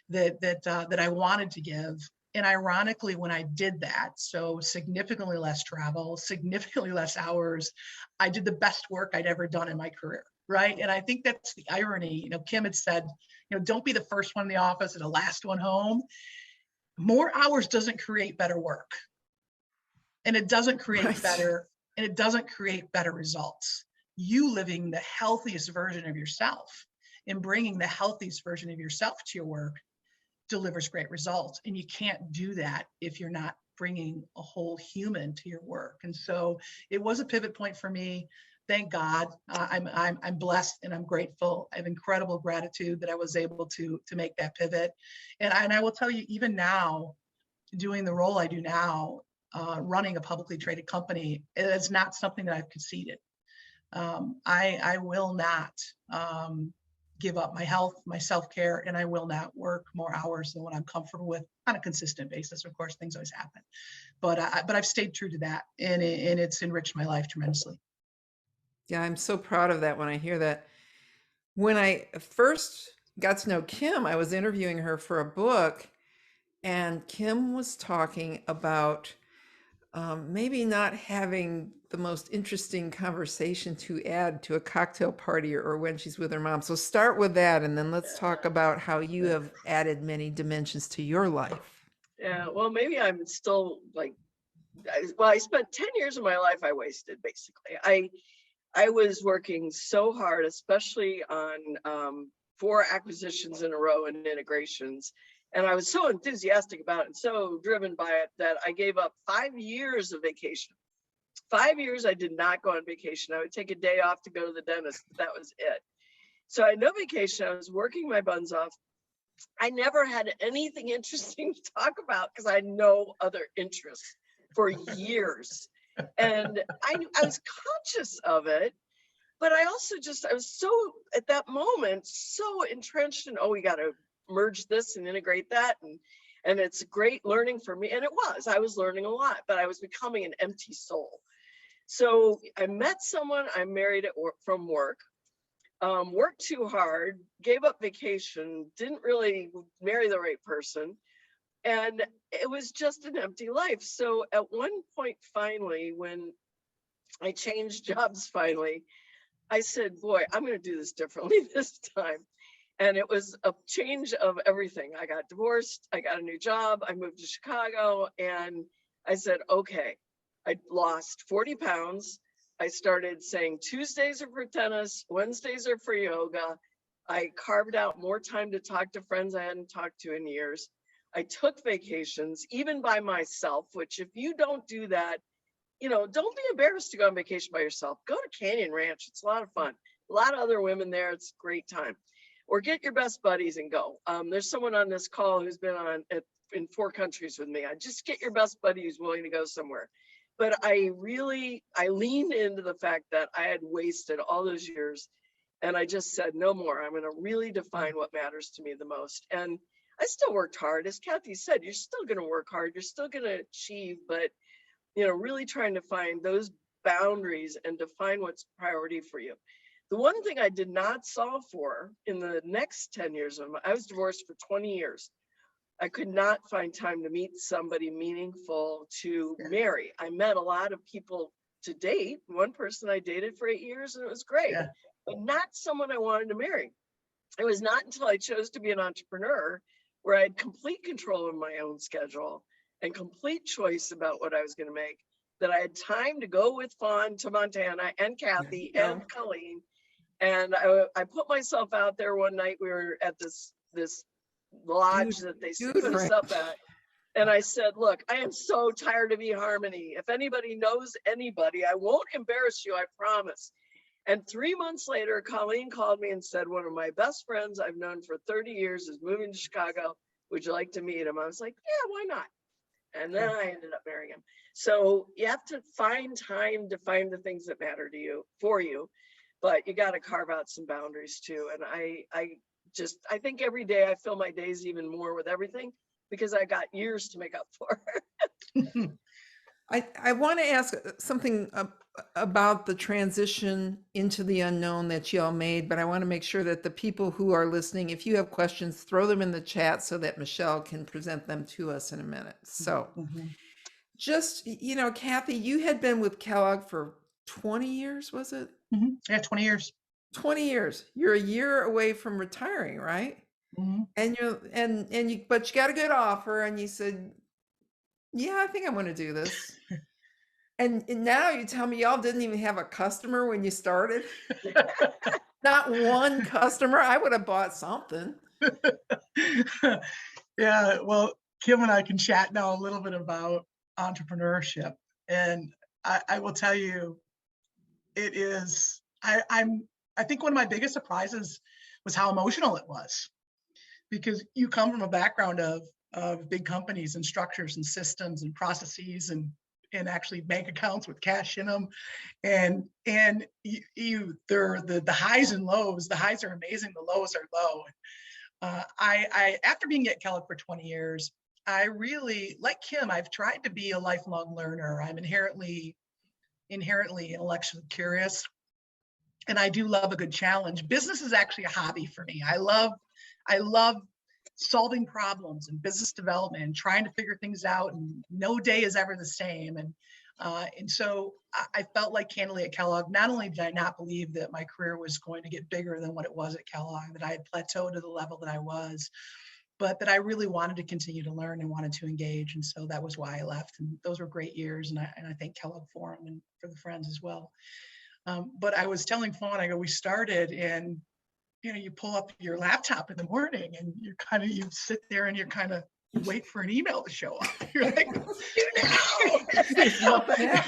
that I wanted to give. And ironically, when I did that, so significantly less travel, significantly less hours, I did the best work I'd ever done in my career, right? And I think that's the irony. Kim had said, don't be the first one in the office and the last one home. More hours doesn't create better work. And it doesn't create better results. You living the healthiest version of yourself and bringing the healthiest version of yourself to your work delivers great results. And you can't do that if you're not bringing a whole human to your work. And so it was a pivot point for me. Thank God. I'm blessed and I'm grateful. I have incredible gratitude that I was able to make that pivot. And I will tell you, even now, doing the role I do now, running a publicly traded company, it's not something that I've conceded. I will not give up my health, my self-care, and I will not work more hours than what I'm comfortable with on a consistent basis. Of course, things always happen, but I've stayed true to that, and it's enriched my life tremendously. Yeah, I'm so proud of that when I hear that. When I first got to know Kim, I was interviewing her for a book, and Kim was talking about maybe not having the most interesting conversation to add to a cocktail party or when she's with her mom. So start with that, and then let's talk about how you have added many dimensions to your life. Yeah, well, maybe I'm still I spent 10 years of my life I wasted, basically. I was working so hard, especially on 4 acquisitions in a row and integrations. And I was so enthusiastic about it and so driven by it that I gave up 5 years of vacation. 5 years I did not go on vacation. I would take a day off to go to the dentist, but that was it. So I had no vacation. I was working my buns off. I never had anything interesting to talk about because I had no other interests for years. And I was conscious of it, but I also I was so, at that moment, so entrenched in, we got to merge this and integrate that. And it's great learning for me. And I was learning a lot, but I was becoming an empty soul. So I met someone I married from work, worked too hard, gave up vacation, didn't really marry the right person. And it was just an empty life. So at one point, finally, when I changed jobs, I said, boy, I'm going to do this differently this time. And it was a change of everything. I got divorced. I got a new job. I moved to Chicago. And I said, okay, I lost 40 pounds. I started saying Tuesdays are for tennis, Wednesdays are for yoga. I carved out more time to talk to friends I hadn't talked to in years. I took vacations, even by myself, which if you don't do that, don't be embarrassed to go on vacation by yourself. Go to Canyon Ranch. It's a lot of fun. A lot of other women there. It's a great time. Or get your best buddies and go. There's someone on this call who's been in 4 countries with me. I just get your best buddy who's willing to go somewhere. But I leaned into the fact that I had wasted all those years, and I just said, no more. I'm going to really define what matters to me the most. And I still worked hard. As Kathy said, you're still going to work hard. You're still going to achieve, but really trying to find those boundaries and define what's priority for you. The one thing I did not solve for in the next 10 years I was divorced for 20 years. I could not find time to meet somebody meaningful to marry. I met a lot of people to date. One person I dated for 8 years, and it was great, but not someone I wanted to marry. It was not until I chose to be an entrepreneur, where I had complete control of my own schedule and complete choice about what I was going to make, that I had time to go with Fawn to Montana and Kathy and Colleen. And I put myself out there one night. We were at this lodge that they put us up at. And I said, look, I am so tired of eHarmony. If anybody knows anybody, I won't embarrass you, I promise. And 3 months later, Colleen called me and said, one of my best friends I've known for 30 years is moving to Chicago. Would you like to meet him? I was like, yeah, why not? And then I ended up marrying him. So you have to find time to find the things that matter to you, for you, but you got to carve out some boundaries too. And I think every day I fill my days even more with everything, because I got years to make up for. I want to ask something about the transition into the unknown that y'all made, but I want to make sure that the people who are listening, if you have questions, throw them in the chat so that Michelle can present them to us in a minute. So just, Kathy, you had been with Kellogg for 20 years, was it? Yeah, 20 years. 20 years. You're a year away from retiring, right? And but you got a good offer, and you said, yeah, I think I'm going to do this. And now you tell me y'all didn't even have a customer when you started. Not one customer. I would have bought something. Yeah, well, Kim and I can chat now a little bit about entrepreneurship. And I will tell you, it is, I think one of my biggest surprises was how emotional it was. Because you come from a background of big companies and structures and systems and processes and actually bank accounts with cash in them, and they're the highs and lows. The highs are amazing, the lows are low. I after being at Kellogg for 20 years, I really, like Kim, I've tried to be a lifelong learner. I'm inherently intellectually curious, and I do love a good challenge. Business is actually a hobby for me. I love solving problems and business development and trying to figure things out, and no day is ever the same. And so I felt like, candidly, at Kellogg, not only did I not believe that my career was going to get bigger than what it was at Kellogg, that I had plateaued to the level that I was, but that I really wanted to continue to learn and wanted to engage. And so that was why I left. And those were great years. And I thank Kellogg for them and for the friends as well. But I was telling Fawn, I go, we started, and you pull up your laptop in the morning and you sit there and you wait for an email to show up. You're like,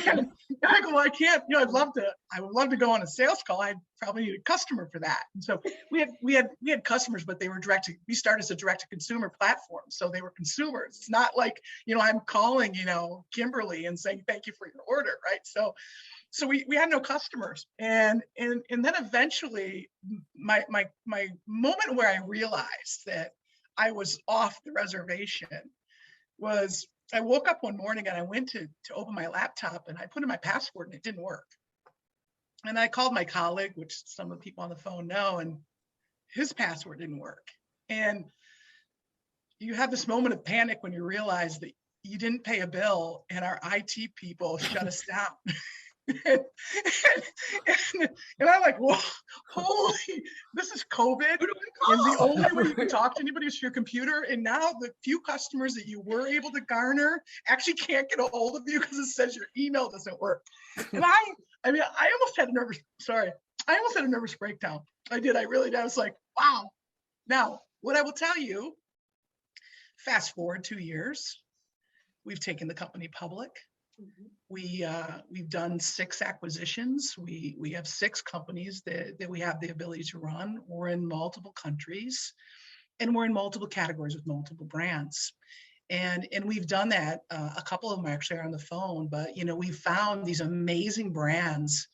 and I go, well, I can't, I would love to go on a sales call. I'd probably need a customer for that. And so we had customers, but they were we started as a direct to consumer platform. So they were consumers. It's not like, I'm calling, Kimberly and saying, thank you for your order. Right. So we had no customers. And then eventually my moment where I realized that I was off the reservation was I woke up one morning and I went to open my laptop and I put in my password and it didn't work. And I called my colleague, which some of the people on the phone know, and his password didn't work. And you have this moment of panic when you realize that you didn't pay a bill and our IT people shut us down. And I'm like, whoa, holy, this is COVID. And the only way you can talk to anybody is through your computer. And now the few customers that you were able to garner actually can't get a hold of you because it says your email doesn't work. And I mean, I almost had a nervous breakdown. I did. I really did. I was like, wow. Now, what I will tell you, fast forward 2 years, we've taken the company public. We've done 6 acquisitions. We have 6 companies that we have the ability to run. We're in multiple countries, and we're in multiple categories with multiple brands. And we've done that. A couple of them actually are on the phone, but we've found these amazing brands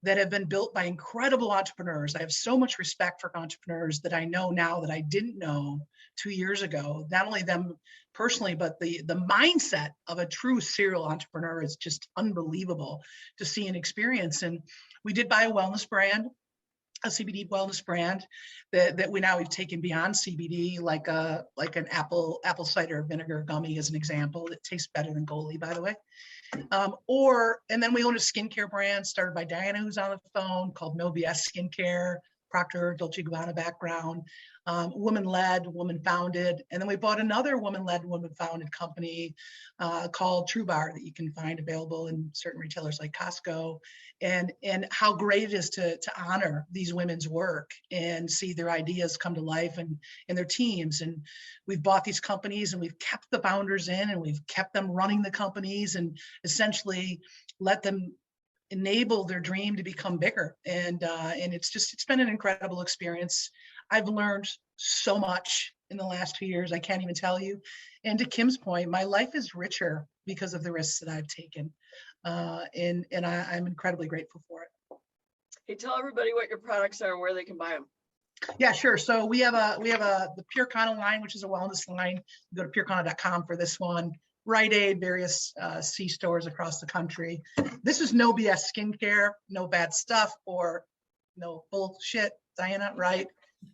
that have been built by incredible entrepreneurs. I have so much respect for entrepreneurs that I know now that I didn't know 2 years ago. Not only them personally, but the mindset of a true serial entrepreneur is just unbelievable to see and experience. And we did buy a wellness brand, a CBD wellness brand that we've taken beyond CBD, like an apple cider vinegar gummy as an example. It tastes better than Goli, by the way. And then we own a skincare brand started by Diana, who's on the phone, called No BS Skincare, Procter, Dolce & Gabbana background, woman-led, woman-founded. And then we bought another woman-led, woman-founded company called TrueBar that you can find available in certain retailers like Costco. And how great it is to honor these women's work and see their ideas come to life and their teams. And we've bought these companies and we've kept the founders in and we've kept them running the companies and essentially let them enable their dream to become bigger. And it's been an incredible experience. I've learned so much in the last 2 years. I can't even tell you. And to Kim's point, my life is richer because of the risks that I've taken. And I'm incredibly grateful for it. Hey, tell everybody what your products are and where they can buy them. Yeah, sure. So we have the Pure Kana line, which is a wellness line. You go to purekana.com for this one. Rite Aid, various C stores across the country. This is No BS Skincare, no bad stuff or no bullshit, Diana, right?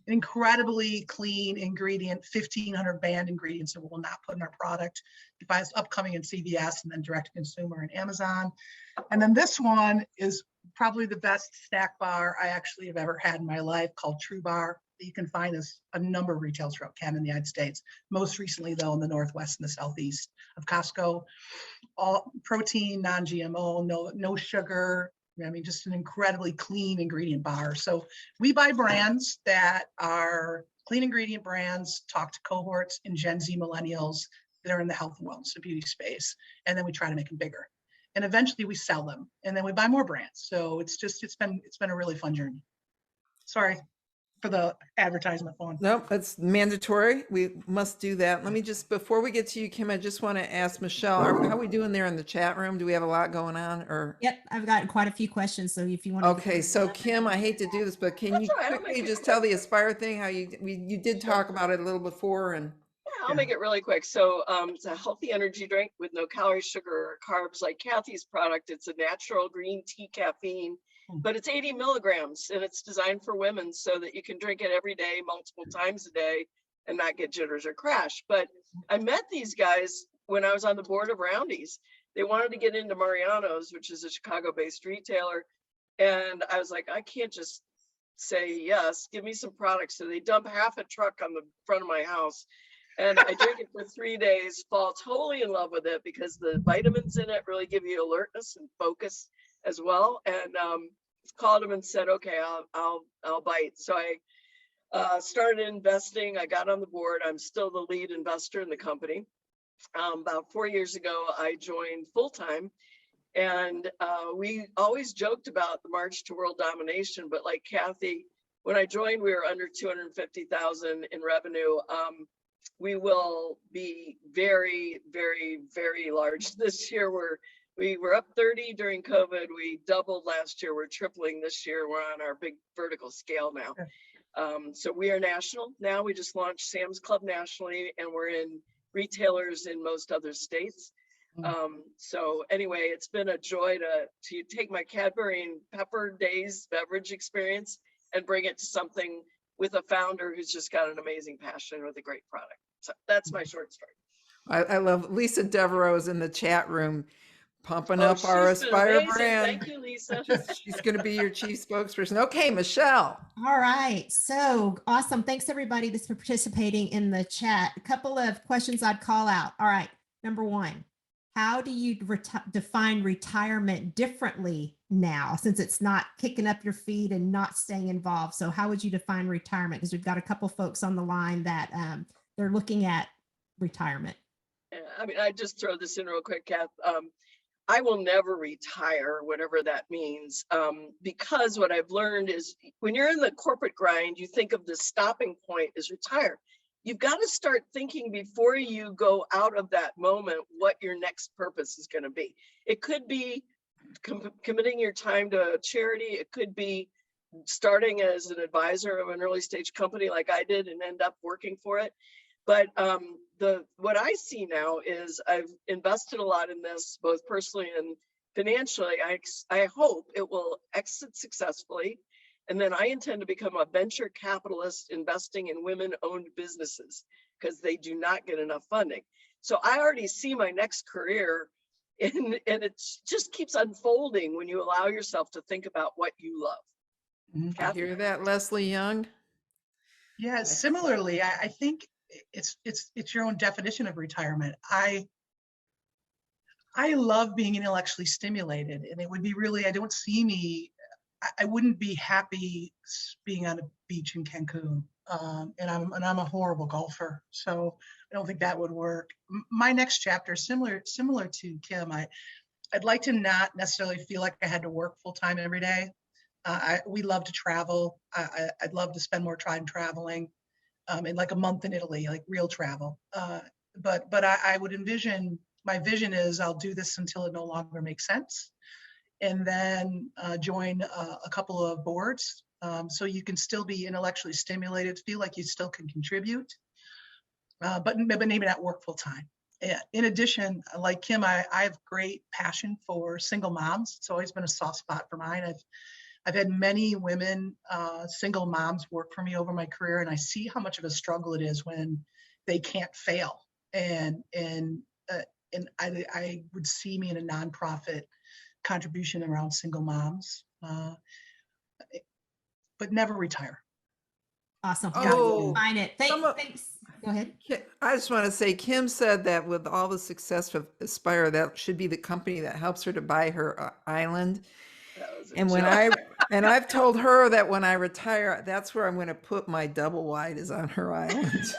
An incredibly clean ingredient, 1,500 banned ingredients that we will not put in our product. You find it's upcoming in CVS and then direct to consumer and Amazon. And then this one is probably the best snack bar I actually have ever had in my life, called TrueBar. You can find this a number of retailers throughout Canada and the United States. Most recently, though, in the Northwest and the Southeast of Costco. All protein, non-GMO, no sugar. I mean, just an incredibly clean ingredient bar. So we buy brands that are clean ingredient brands, talk to cohorts and Gen Z millennials that are in the health and wellness and beauty space. And then we try to make them bigger. And eventually we sell them and then we buy more brands. So it's been a really fun journey. Sorry for the advertisement phone. Nope, that's mandatory. We must do that. Let me just, before we get to you, Kim, I just want to ask Michelle, how are we doing there in the chat room? Do we have a lot going on or? Yep, I've got quite a few questions. So if you want to. Okay, so Kim, I hate to do this, but can you quickly just tell the Aspire thing, how you did talk about it a little before and. Yeah, I'll make it really quick. So it's a healthy energy drink with no calories, sugar, or carbs like Kathy's product. It's a natural green tea caffeine, but it's 80 milligrams and it's designed for women so that you can drink it every day, multiple times a day and not get jitters or crash. But I met these guys when I was on the board of Roundy's. They wanted to get into Mariano's, which is a Chicago-based retailer. And I was like, I can't just say yes, give me some products. So they dump half a truck on the front of my house. And I drink it for 3 days, fall totally in love with it because the vitamins in it really give you alertness and focus as well. And called them and said, okay, I'll bite. So I started investing. I got on the board. I'm still the lead investor in the company. About 4 years ago, I joined full-time. And we always joked about the march to world domination, but like Kathy, when I joined, we were under 250,000 in revenue. We will be very, very, very large this year. We were up 30 during COVID. We doubled last year. We're tripling this year. We're on our big vertical scale now. So we are national now. We just launched Sam's Club nationally, and we're in retailers in most other states. So anyway, it's been a joy to take my Cadbury and Pepper Days beverage experience and bring it to something with a founder who's just got an amazing passion with a great product. So that's my short story. I love Lisa Devereaux's in the chat room pumping up our Aspire brand. Thank you, Lisa. She's going to be your chief spokesperson. Okay, Michelle. All right. So awesome. Thanks everybody that's been participating in the chat. A couple of questions I'd call out. All right. Number one, how do you define retirement differently now, since it's not kicking up your feet and not staying involved? So how would you define retirement? Because we've got a couple folks on the line that they're looking at retirement. Yeah, I mean, I just throw this in real quick, Kath. I will never retire, whatever that means, because what I've learned is when you're in the corporate grind, you think of the stopping point is retire. You've got to start thinking before you go out of that moment what your next purpose is going to be. It could be committing your time to a charity. It could be starting as an advisor of an early stage company like I did and end up working for it. But what I see now is I've invested a lot in this, both personally and financially. I hope it will exit successfully. And then I intend to become a venture capitalist investing in women-owned businesses because they do not get enough funding. So I already see my next career, and it just keeps unfolding when you allow yourself to think about what you love. I hear that, Leslie Young? Yeah, similarly, I think it's your own definition of retirement. I love being intellectually stimulated, and it would be really, I don't see me, I wouldn't be happy being on a beach in Cancun. And I'm a horrible golfer, so I don't think that would work. My next chapter, similar to Kim, I'd like to not necessarily feel like I had to work full time every day. We love to travel. I'd love to spend more time traveling, in like a month in Italy, like real travel. But I would envision, my vision is I'll do this until it no longer makes sense, and then join a couple of boards, so you can still be intellectually stimulated, feel like you still can contribute, but maybe not work full time. In addition, like Kim, I have great passion for single moms. It's always been a soft spot for mine. I've had many women, single moms, work for me over my career, and I see how much of a struggle it is when they can't fail. And I would see me in a nonprofit contribution around single moms, but never retire. Awesome. Oh, Find it. Thanks. Go ahead. I just want to say, Kim said that with all the success of Aspire, that should be the company that helps her to buy her island. And I've told her that when I retire, that's where I'm going to put my double wide, is on her island.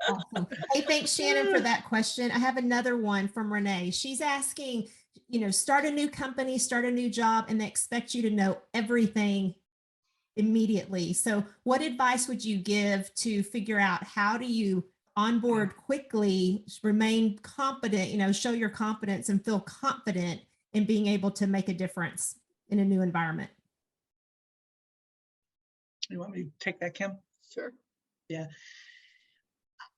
Awesome. Hey, thanks, Shannon, for that question. I have another one from Renee. She's asking, start a new company, start a new job, and they expect you to know everything immediately. So what advice would you give to figure out how do you onboard quickly, remain competent, show your competence and feel confident in being able to make a difference in a new environment? You want me to take that, Kim? Sure. Yeah.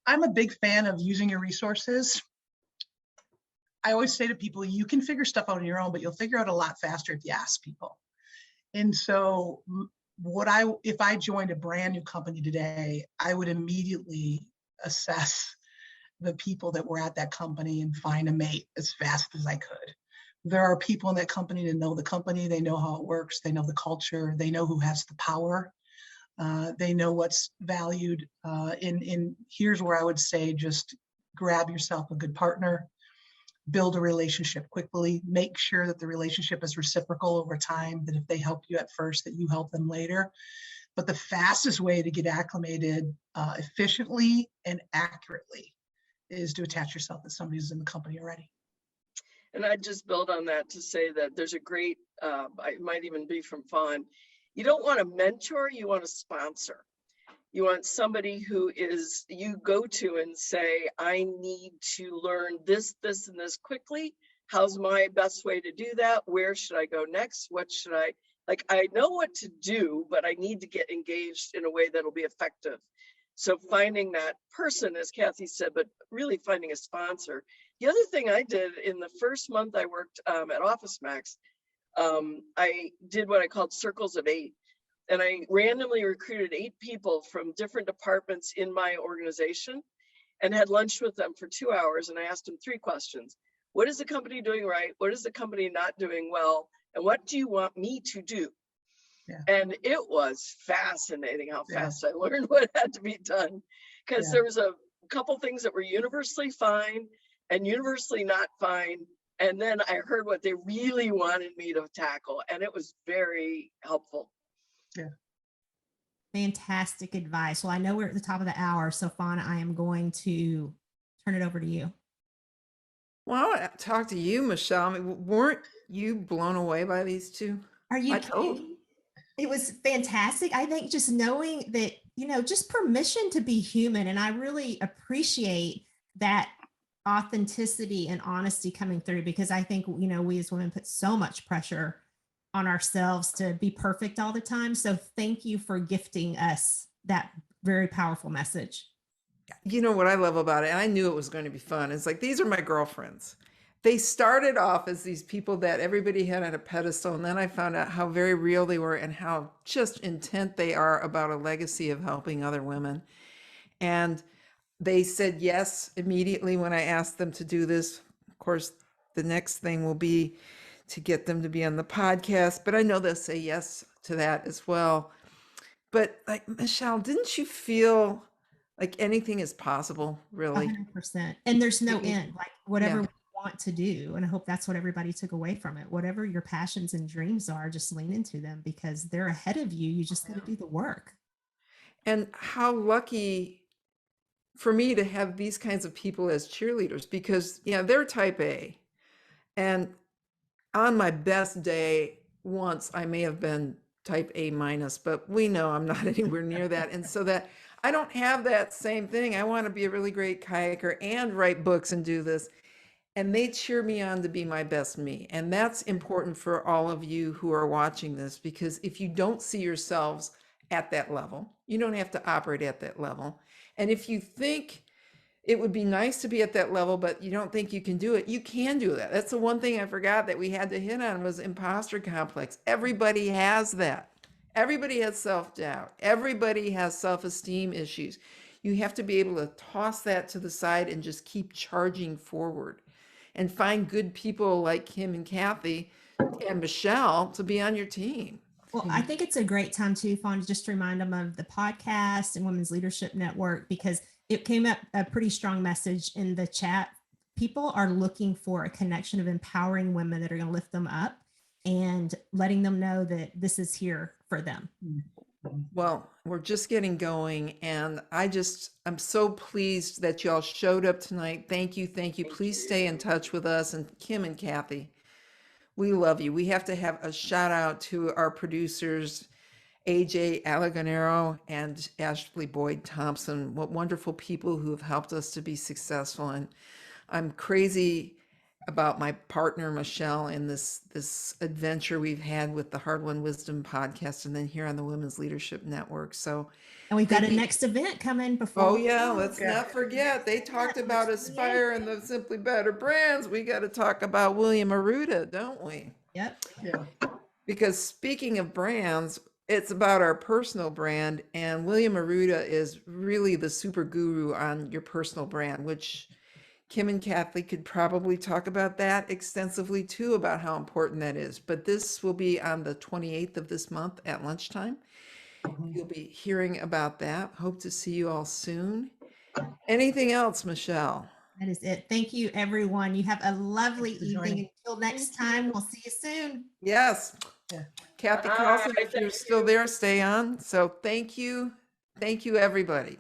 I'm a big fan of using your resources. I always say to people, you can figure stuff out on your own, but you'll figure out a lot faster if you ask people. And so if I joined a brand new company today, I would immediately assess the people that were at that company and find a mate as fast as I could. There are people in that company that know the company, they know how it works, they know the culture, they know who has the power, they know what's valued. Here's where I would say, just grab yourself a good partner, build a relationship quickly, make sure that the relationship is reciprocal over time, that if they help you at first, that you help them later. But the fastest way to get acclimated efficiently and accurately is to attach yourself to somebody who's in the company already. And I just build on that to say that there's a great, it might even be from Fawn. You don't want a mentor, you want a sponsor. You want somebody who you go to and say, I need to learn this, this, and this quickly. How's my best way to do that? Where should I go next? What should I know what to do, but I need to get engaged in a way that'll be effective. So finding that person, as Kathy said, but really finding a sponsor. The other thing I did in the first month I worked at Office Max, I did what I called circles of 8. And I randomly recruited 8 people from different departments in my organization and had lunch with them for 2 hours. And I asked them 3 questions. What is the company doing right? What is the company not doing well? And what do you want me to do? Yeah. And it was fascinating how fast I learned what had to be done, because there was a couple things that were universally fine and universally not fine. And then I heard what they really wanted me to tackle, and it was very helpful. Yeah. Fantastic advice. Well, I know we're at the top of the hour, so Fawn, I am going to turn it over to you. Well, I want to talk to you, Michelle. I mean, weren't you blown away by these two? Are you I told. kidding? It was fantastic. I think just knowing that, just permission to be human. And I really appreciate that authenticity and honesty coming through, because I think, we as women put so much pressure on ourselves to be perfect all the time. So thank you for gifting us that very powerful message. You know what I love about it, and I knew it was going to be fun. It's like, these are my girlfriends. They started off as these people that everybody had on a pedestal, and then I found out how very real they were and how just intent they are about a legacy of helping other women. And they said yes immediately when I asked them to do this. Of course, the next thing will be to get them to be on the podcast, but I know they'll say yes to that as well. But like, Michelle, didn't you feel like anything is possible, really? 100%. And there's no Mhm. end, like whatever Yeah. we want to do. And I hope that's what everybody took away from it. Whatever your passions and dreams are, just lean into them, because they're ahead of you. You just got to do the work. And how lucky for me to have these kinds of people as cheerleaders, because they're type A. And on my best day, once I may have been type A minus, but we know I'm not anywhere near that. And so that I don't have that same thing. I want to be a really great kayaker and write books and do this. And they cheer me on to be my best me. And that's important for all of you who are watching this, because if you don't see yourselves at that level, you don't have to operate at that level. And if you think it would be nice to be at that level, but you don't think you can do it, you can do that. That's the one thing I forgot that we had to hit on, was imposter complex. Everybody has that. Everybody has self-doubt. Everybody has self-esteem issues. You have to be able to toss that to the side and just keep charging forward and find good people like Kim and Kathy and Michelle to be on your team. Well, I think it's a great time too, Fawn, to just remind them of the podcast and Women's Leadership Network, because it came up a pretty strong message in the chat. People are looking for a connection of empowering women that are going to lift them up and letting them know that this is here for them. Well, we're just getting going, and I'm so pleased that y'all showed up tonight. Thank you. Please stay in touch with us. And Kim and Kathy, we love you. We have to have a shout out to our producers, AJ Alaganero and Ashley Boyd Thompson. What wonderful people who have helped us to be successful. And I'm crazy about my partner, Michelle, in this adventure we've had with the Hard Won Wisdom podcast, and then here on the Women's Leadership Network. So, and we've got a next event coming before. Oh yeah, let's not forget. They talked about Aspire and the Simply Better brands. We got to talk about William Arruda, don't we? Yep. Yeah. Because speaking of brands, it's about our personal brand, and William Arruda is really the super guru on your personal brand, which Kim and Kathy could probably talk about that extensively too, about how important that is. But this will be on the 28th of this month at lunchtime. You'll be hearing about that. Hope to see you all soon. Anything else, Michelle? That is it. Thank you, everyone. You have a lovely evening. Until next time, we'll see you soon. Yes. Yeah. Kathy Carlson, if you're still there, stay on. So thank you. Thank you, everybody.